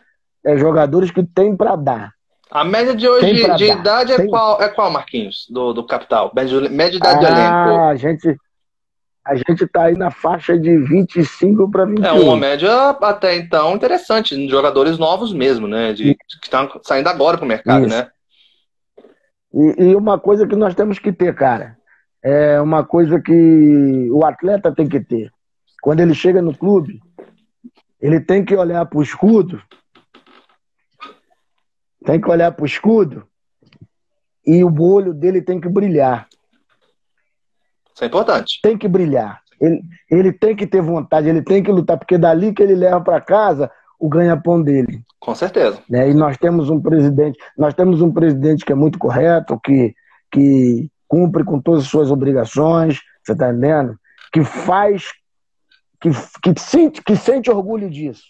Jogadores que têm para dar. A média de hoje de idade é qual, Marquinhos, do Capital? Média de idade do elenco? A gente está aí na faixa de 25 para 28. É uma média até então interessante, de jogadores novos mesmo, né? Que estão saindo agora para o mercado, isso, né? E uma coisa que nós temos que ter, cara, é uma coisa que o atleta tem que ter. Quando ele chega no clube, ele tem que olhar para o escudo, e o olho dele tem que brilhar. Isso é importante. Tem que brilhar. Ele tem que ter vontade, ele tem que lutar, porque dali que ele leva para casa o ganha-pão dele. Com certeza. Né? E nós temos um presidente que é muito correto, que cumpre com todas as suas obrigações, você está entendendo? Que faz, que sente orgulho disso.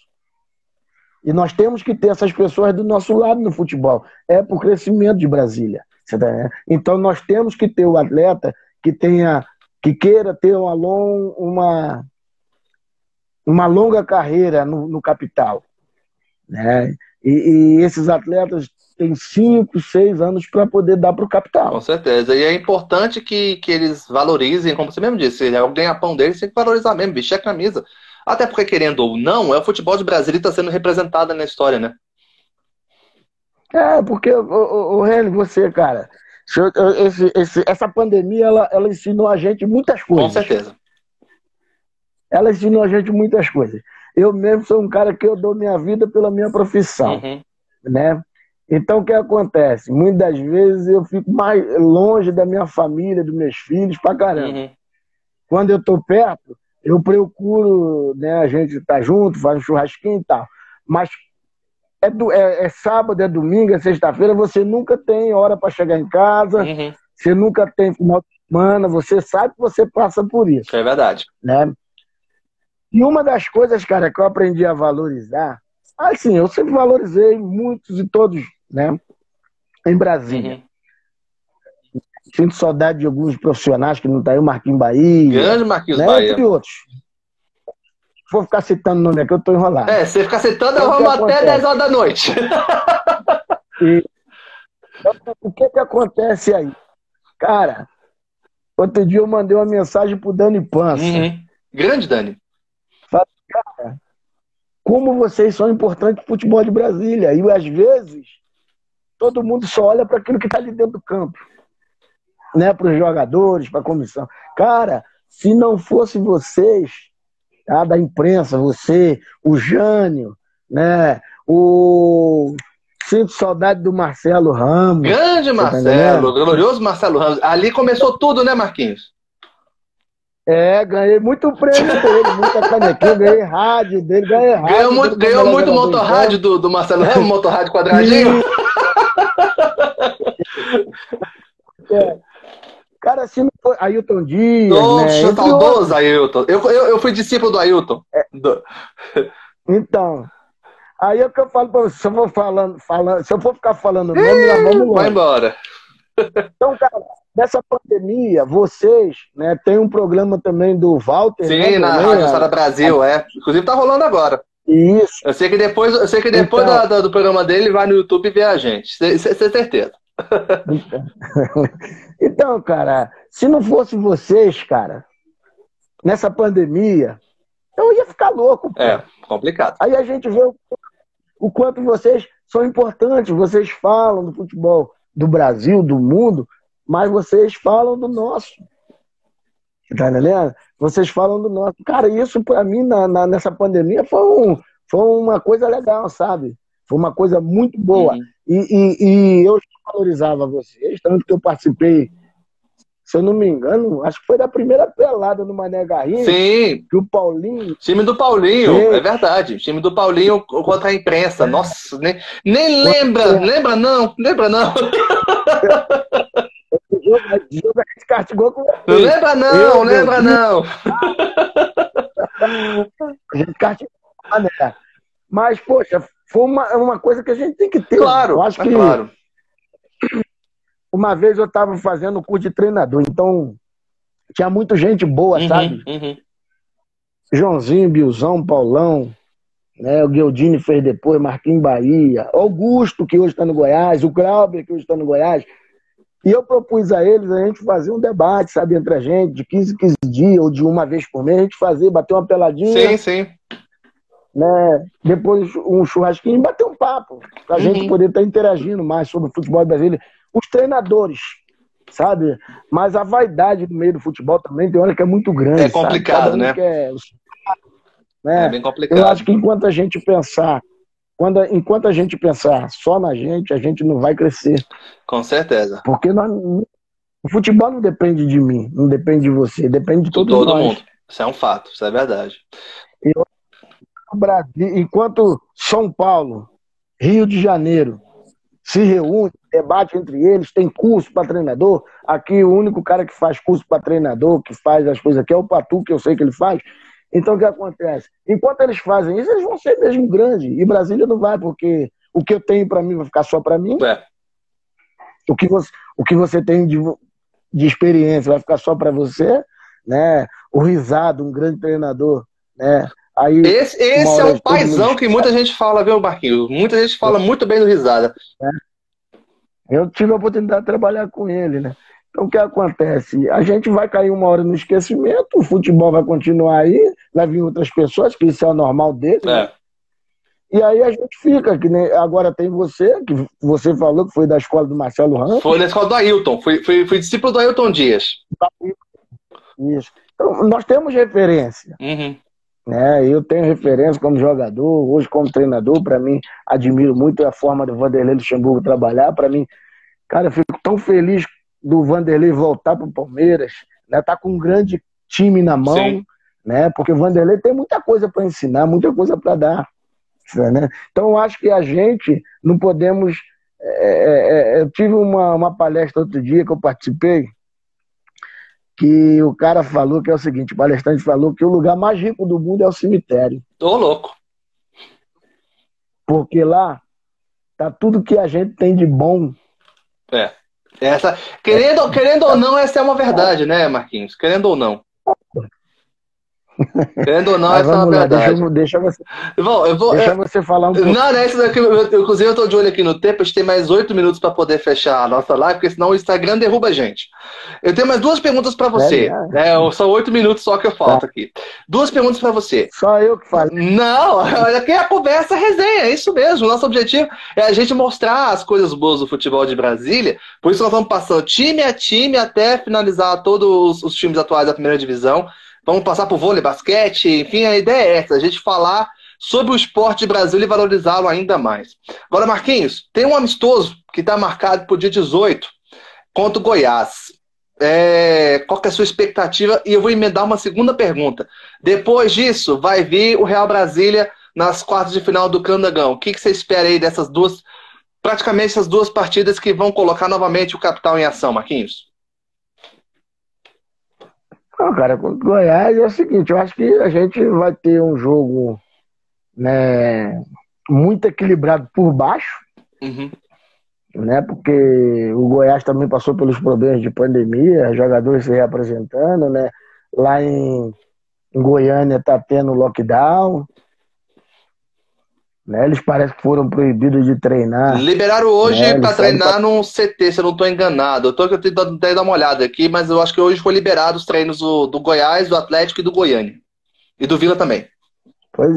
E nós temos que ter essas pessoas do nosso lado no futebol. É pro crescimento de Brasília. Você tá entendendo? Então nós temos que ter o atleta que queira ter uma longa carreira no capital. Né? E esses atletas têm 5, 6 anos para poder dar para o capital. Com certeza. E é importante que eles valorizem, como você mesmo disse, o ganha-pão deles tem que valorizar mesmo, vestir a camisa. Até porque, querendo ou não, o futebol de Brasília está sendo representado na história, né? Porque, o Hélio, você, cara, essa pandemia, ela ensinou a gente muitas coisas. Com certeza. Ela ensinou a gente muitas coisas. Eu mesmo sou um cara que eu dou minha vida pela minha profissão, né? Então, o que acontece? Muitas vezes eu fico mais longe da minha família, dos meus filhos, pra caramba. Quando eu tô perto, eu procuro, né, a gente tá junto, faz um churrasquinho e tal. Mas é sábado, é domingo, é sexta-feira, você nunca tem hora para chegar em casa, você nunca tem final de semana, você sabe que você passa por isso. É verdade. Né? E uma das coisas, cara, que eu aprendi a valorizar, assim, eu sempre valorizei muitos e todos, né, em Brasília. Sinto saudade de alguns profissionais que não tá aí, o Marquinhos Bahia. Grande Marquinhos, né, Bahia. E outros. Vou ficar citando o nome aqui, eu tô enrolado. Se ficar citando, eu vou até 10 horas da noite. Então, o que acontece aí? Cara, outro dia eu mandei uma mensagem pro Dani Pança. Grande Dani. Falei, cara, como vocês são importantes pro futebol de Brasília. E às vezes, todo mundo só olha para aquilo que tá ali dentro do campo. Né, para os jogadores, para a comissão. Cara, se não fosse vocês, tá, da imprensa, você, o Jânio, né, sinto saudade do Marcelo Ramos. Grande Marcelo, glorioso Marcelo Ramos. Ali começou tudo, né, Marquinhos? Ganhei muito prêmio dele, muita canequinha, ganhei rádio dele, Ganhou muito motorrádio do Marcelo Ramos, motorrádio quadradinho? Cara, assim, Ailton Dias, nossa, né? Saudoso Ailton. Eu fui discípulo do Ailton. Então, aí é o que eu falo pra você, se eu for ficar falando nome, nós vamos longe. Vai embora. Então, cara, nessa pandemia, vocês, né, tem um programa também do Walter. Sim, né, na Rádio Sara Brasil, Inclusive tá rolando agora. Isso. Eu sei que depois do programa dele, ele vai no YouTube ver a gente. Certeza. Então, cara, se não fosse vocês, cara, nessa pandemia, eu ia ficar louco. Pô. Complicado. Aí a gente vê o quanto vocês são importantes. Vocês falam do futebol do Brasil, do mundo, mas vocês falam do nosso. Tá entendendo? Vocês falam do nosso. Cara, isso pra mim, nessa pandemia, foi uma coisa legal, sabe? Foi uma coisa muito boa. E eu valorizava vocês, tanto que eu participei, se eu não me engano, acho que foi da primeira pelada no Mané Garrincha. Sim. Que o Paulinho... Time do Paulinho, é verdade. Time do Paulinho contra a imprensa. Nossa, nem lembra. Lembra não. A gente castigou com não lembra não, lembra não. A gente castigou com o Mané. Mas, poxa, foi uma coisa que a gente tem que ter. Claro, eu acho que uma vez eu estava fazendo curso de treinador, então tinha muita gente boa, sabe? Joãozinho, Bilzão, Paulão, né? O Guildini fez depois, Marquinhos Bahia, Augusto, que hoje está no Goiás, o Clauber, que hoje está no Goiás. E eu propus a eles a gente fazer um debate, sabe, entre a gente, de 15 em 15 dias, ou de uma vez por mês, a gente fazer, bater uma peladinha. Sim. Né? Depois um churrasquinho e bater um papo, pra gente poder estar interagindo mais sobre o futebol brasileiro. Os treinadores, sabe? Mas a vaidade no meio do futebol também tem hora que é muito grande. É complicado, né? Né? É bem complicado. Eu acho que enquanto a gente pensar só na gente, a gente não vai crescer. Com certeza. Porque o futebol não depende de mim, não depende de você, depende de todo mundo. Isso é um fato, isso é verdade. O Brasil, enquanto São Paulo, Rio de Janeiro se reúne, debate entre eles, tem curso para treinador. Aqui o único cara que faz curso para treinador, que faz as coisas aqui é o Patu, que eu sei que ele faz. Então o que acontece? Enquanto eles fazem isso, eles vão ser mesmo grandes. E Brasília não vai, porque o que eu tenho para mim vai ficar só para mim. O que você tem de experiência vai ficar só para você, né? O Risado, um grande treinador, né? Aí, esse é um paizão que muita gente fala, viu, Marquinhos? Muita gente fala muito bem do Risada. Eu tive a oportunidade de trabalhar com ele, né? Então o que acontece? A gente vai cair uma hora no esquecimento, o futebol vai continuar aí, vai vir outras pessoas, que isso é o normal dele, né? E aí a gente fica, que nem agora tem você, que você falou que foi da escola do Marcelo Ramos. Foi da escola do Ailton, fui discípulo do Ailton Dias. Isso. Então, nós temos referência. Né? Eu tenho referência como jogador, hoje como treinador, para mim, admiro muito a forma do Vanderlei Luxemburgo trabalhar. Para mim, cara, eu fico tão feliz do Vanderlei voltar para o Palmeiras, né? Tá com um grande time na mão, né? Porque o Vanderlei tem muita coisa para ensinar, muita coisa para dar. Né? Então eu acho que a gente não podemos. Eu tive uma palestra outro dia que eu participei, que o cara falou que é o seguinte: o palestrante falou que o lugar mais rico do mundo é o cemitério. Tô louco. Porque lá tá tudo que a gente tem de bom. Querendo ou não, essa é uma verdade, né, Marquinhos? Querendo ou não. Querendo ou não, essa é uma verdade. Deixa você falar um pouco. Não, isso daqui, inclusive eu tô de olho aqui no tempo, a gente tem mais 8 minutos para poder fechar a nossa live, porque senão o Instagram derruba a gente. Eu tenho mais 2 perguntas para você. São 8 minutos só que eu falto aqui. 2 perguntas para você. Só eu que falo. Não, aqui é a conversa, a resenha, é isso mesmo. Nosso objetivo é a gente mostrar as coisas boas do futebol de Brasília, por isso nós vamos passando time a time até finalizar todos os times atuais da primeira divisão. Vamos passar por vôlei, basquete, enfim, a ideia é essa, a gente falar sobre o esporte de Brasília e valorizá-lo ainda mais. Agora, Marquinhos, tem um amistoso que está marcado para o dia 18 contra o Goiás. Qual que é a sua expectativa? E eu vou emendar uma segunda pergunta. Depois disso, vai vir o Real Brasília nas quartas de final do Candangão. O que você espera aí dessas duas, praticamente essas 2 partidas que vão colocar novamente o capital em ação, Marquinhos? Não, cara, contra o Goiás é o seguinte, eu acho que a gente vai ter um jogo, né, muito equilibrado por baixo, né, porque o Goiás também passou pelos problemas de pandemia, jogadores se reapresentando, né, lá em Goiânia tá tendo lockdown, né, eles parecem que foram proibidos de treinar. Liberaram hoje para treinar num CT, se eu não estou enganado. Eu tenho que dar uma olhada aqui, mas eu acho que hoje foi liberado os treinos do Goiás, do Atlético e do Goiânia. E do Vila também. Pois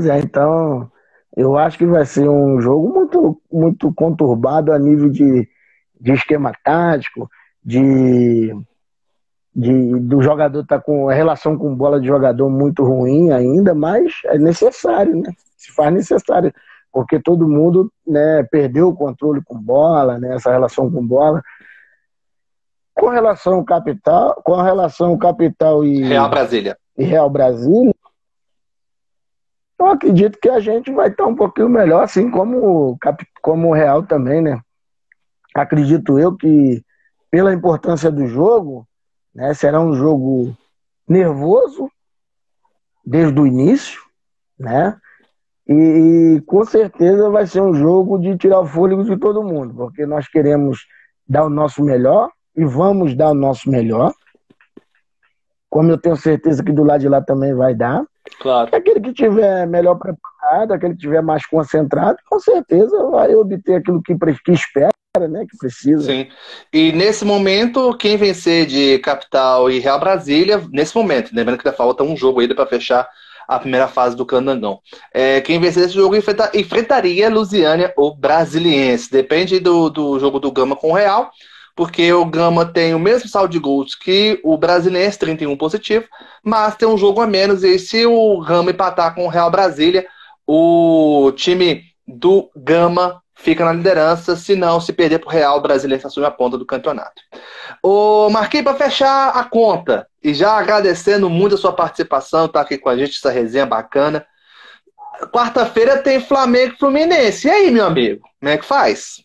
é, então eu acho que vai ser um jogo muito, muito conturbado a nível de esquema tático, do jogador estar com a relação com bola de jogador muito ruim ainda, mas é necessário, né? Se faz necessário, porque todo mundo, né, perdeu o controle com bola, né, essa relação com bola. Com relação ao capital e Real Brasília, eu acredito que a gente vai estar um pouquinho melhor, assim como o Real também, né? Acredito eu que, pela importância do jogo, né, será um jogo nervoso desde o início, né? E com certeza vai ser um jogo de tirar o fôlego de todo mundo, porque nós queremos dar o nosso melhor e vamos dar o nosso melhor, como eu tenho certeza que do lado de lá também vai dar. Claro. Aquele que tiver melhor preparado, aquele que tiver mais concentrado, com certeza vai obter aquilo que espera, né, que precisa. Sim. E nesse momento, quem vencer de Capital e Real Brasília, nesse momento, lembrando que ainda falta um jogo ainda para fechar a primeira fase do Candangão. Quem vencer esse jogo enfrentaria Lusiânia ou Brasiliense. Depende do jogo do Gama com o Real, porque o Gama tem o mesmo saldo de gols que o Brasiliense, 31 positivo, mas tem um jogo a menos, e se o Gama empatar com o Real Brasília, o time do Gama fica na liderança, se não, se perder para o Real, o Brasiliense assume a ponta do campeonato. Ô Marquinhos, para fechar a conta, e já agradecendo muito a sua participação, tá aqui com a gente, essa resenha bacana. Quarta-feira tem Flamengo e Fluminense. E aí, meu amigo, como é que faz?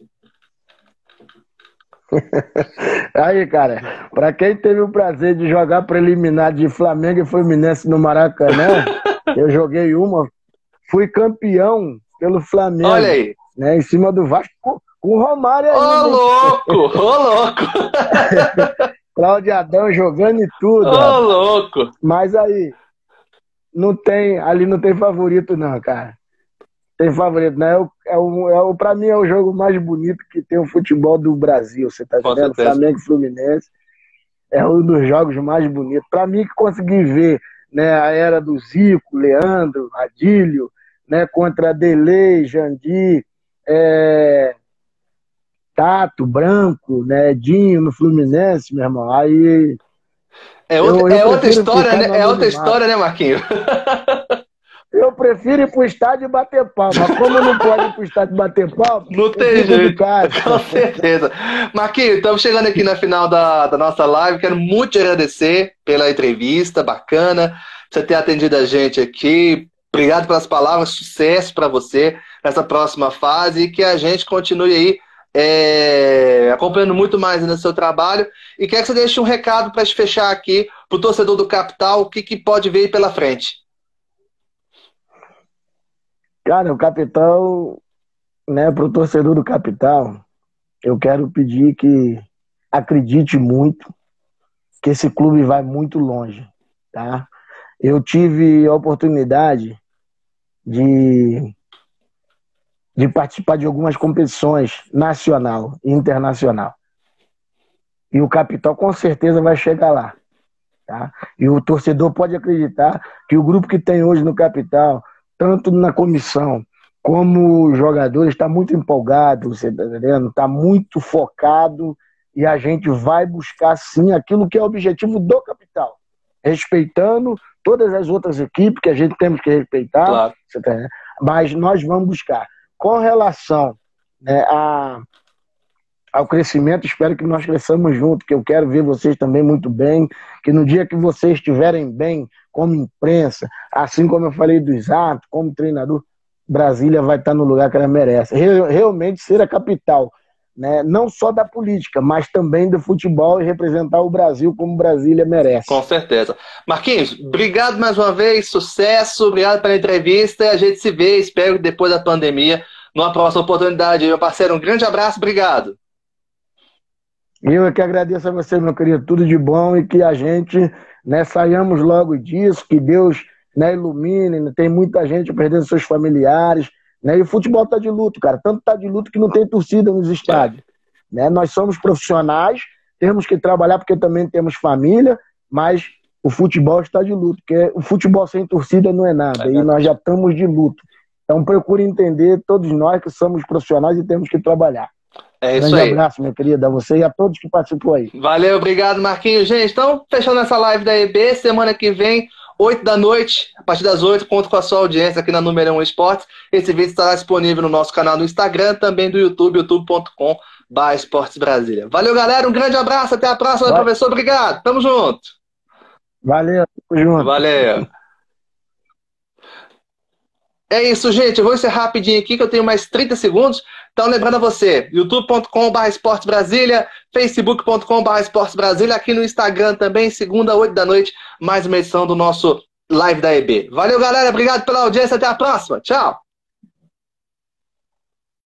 Aí, cara, pra quem teve o prazer de jogar preliminar de Flamengo e Fluminense no Maracanã, eu joguei uma, fui campeão pelo Flamengo. Olha aí. Né, em cima do Vasco, com o Romário aí. Ô, louco! Ô, louco! Cláudio Adão jogando e tudo. Ô, louco! Mas aí, ali não tem favorito não, cara. Tem favorito, né? Pra mim é o jogo mais bonito que tem o futebol do Brasil, você tá entendendo? Flamengo e Fluminense é um dos jogos mais bonitos. Pra mim que consegui ver, né, a era do Zico, Leandro, Adílio, né, contra Delei, Jandir, Tato, Branco, né, Dinho no Fluminense, meu irmão. Aí é outra história, né? É outra história, né, Marquinhos? Eu prefiro ir pro estádio e bater palma. Mas como não pode ir pro estádio e bater palma, não tem jeito. Com certeza. Marquinhos, estamos chegando aqui na final da nossa live. Quero muito te agradecer pela entrevista, bacana. Você ter atendido a gente aqui. Obrigado pelas palavras, sucesso para você nessa próxima fase e que a gente continue aí acompanhando muito mais no seu trabalho. E quero que você deixe um recado para te fechar aqui para o torcedor do Capital, o que pode vir pela frente. Cara, o Capital, né, para o torcedor do Capital, eu quero pedir que acredite muito, que esse clube vai muito longe, tá? Eu tive a oportunidade de participar de algumas competições nacional e internacional. E o Capital com certeza vai chegar lá. Tá? E o torcedor pode acreditar que o grupo que tem hoje no Capital, tanto na comissão como os jogadores, está muito empolgado, você está entendendo? Está muito focado e a gente vai buscar sim aquilo que é o objetivo do Capital. Respeitando todas as outras equipes que a gente temos que respeitar, claro. Mas nós vamos buscar. Com relação, né, ao crescimento, espero que nós cresçamos juntos, que eu quero ver vocês também muito bem, que no dia que vocês estiverem bem, como imprensa, assim como eu falei dos atos, como treinador, Brasília vai estar no lugar que ela merece. Realmente ser a capital, né? Não só da política, mas também do futebol e representar o Brasil como Brasília merece. Com certeza. Marquinhos, obrigado mais uma vez, sucesso, obrigado pela entrevista e a gente se vê, espero que depois da pandemia, numa próxima oportunidade. Meu parceiro, um grande abraço, obrigado. Eu é que agradeço a você, meu querido, tudo de bom e que a gente, né, saiamos logo disso, que Deus, né, ilumine, tem muita gente perdendo seus familiares, né, e o futebol está de luto, cara, tanto está de luto que não tem torcida nos estádios, né, nós somos profissionais, temos que trabalhar porque também temos família, mas o futebol está de luto, porque o futebol sem torcida não é nada, e nós já estamos de luto, então procure entender, todos nós que somos profissionais e temos que trabalhar. É isso aí. Um abraço, meu querido, a você e a todos que participou aí. Valeu, obrigado, Marquinhos. Gente, então, fechando essa live da EB, semana que vem, 8 da noite, a partir das 8, conto com a sua audiência aqui na Número 1 Esportes. Esse vídeo estará disponível no nosso canal no Instagram, também do YouTube, youtube.com/Esportes Brasília. Valeu, galera, um grande abraço, até a próxima, professor, obrigado, tamo junto. Valeu, tamo junto. Valeu. É isso, gente. Eu vou encerrar rapidinho aqui, que eu tenho mais 30 segundos. Então, lembrando a você, youtube.com/Esportes Brasília, facebook.com/Esportes Brasília, aqui no Instagram também, segunda, 8 da noite, mais uma edição do nosso Live da EB. Valeu, galera. Obrigado pela audiência. Até a próxima. Tchau.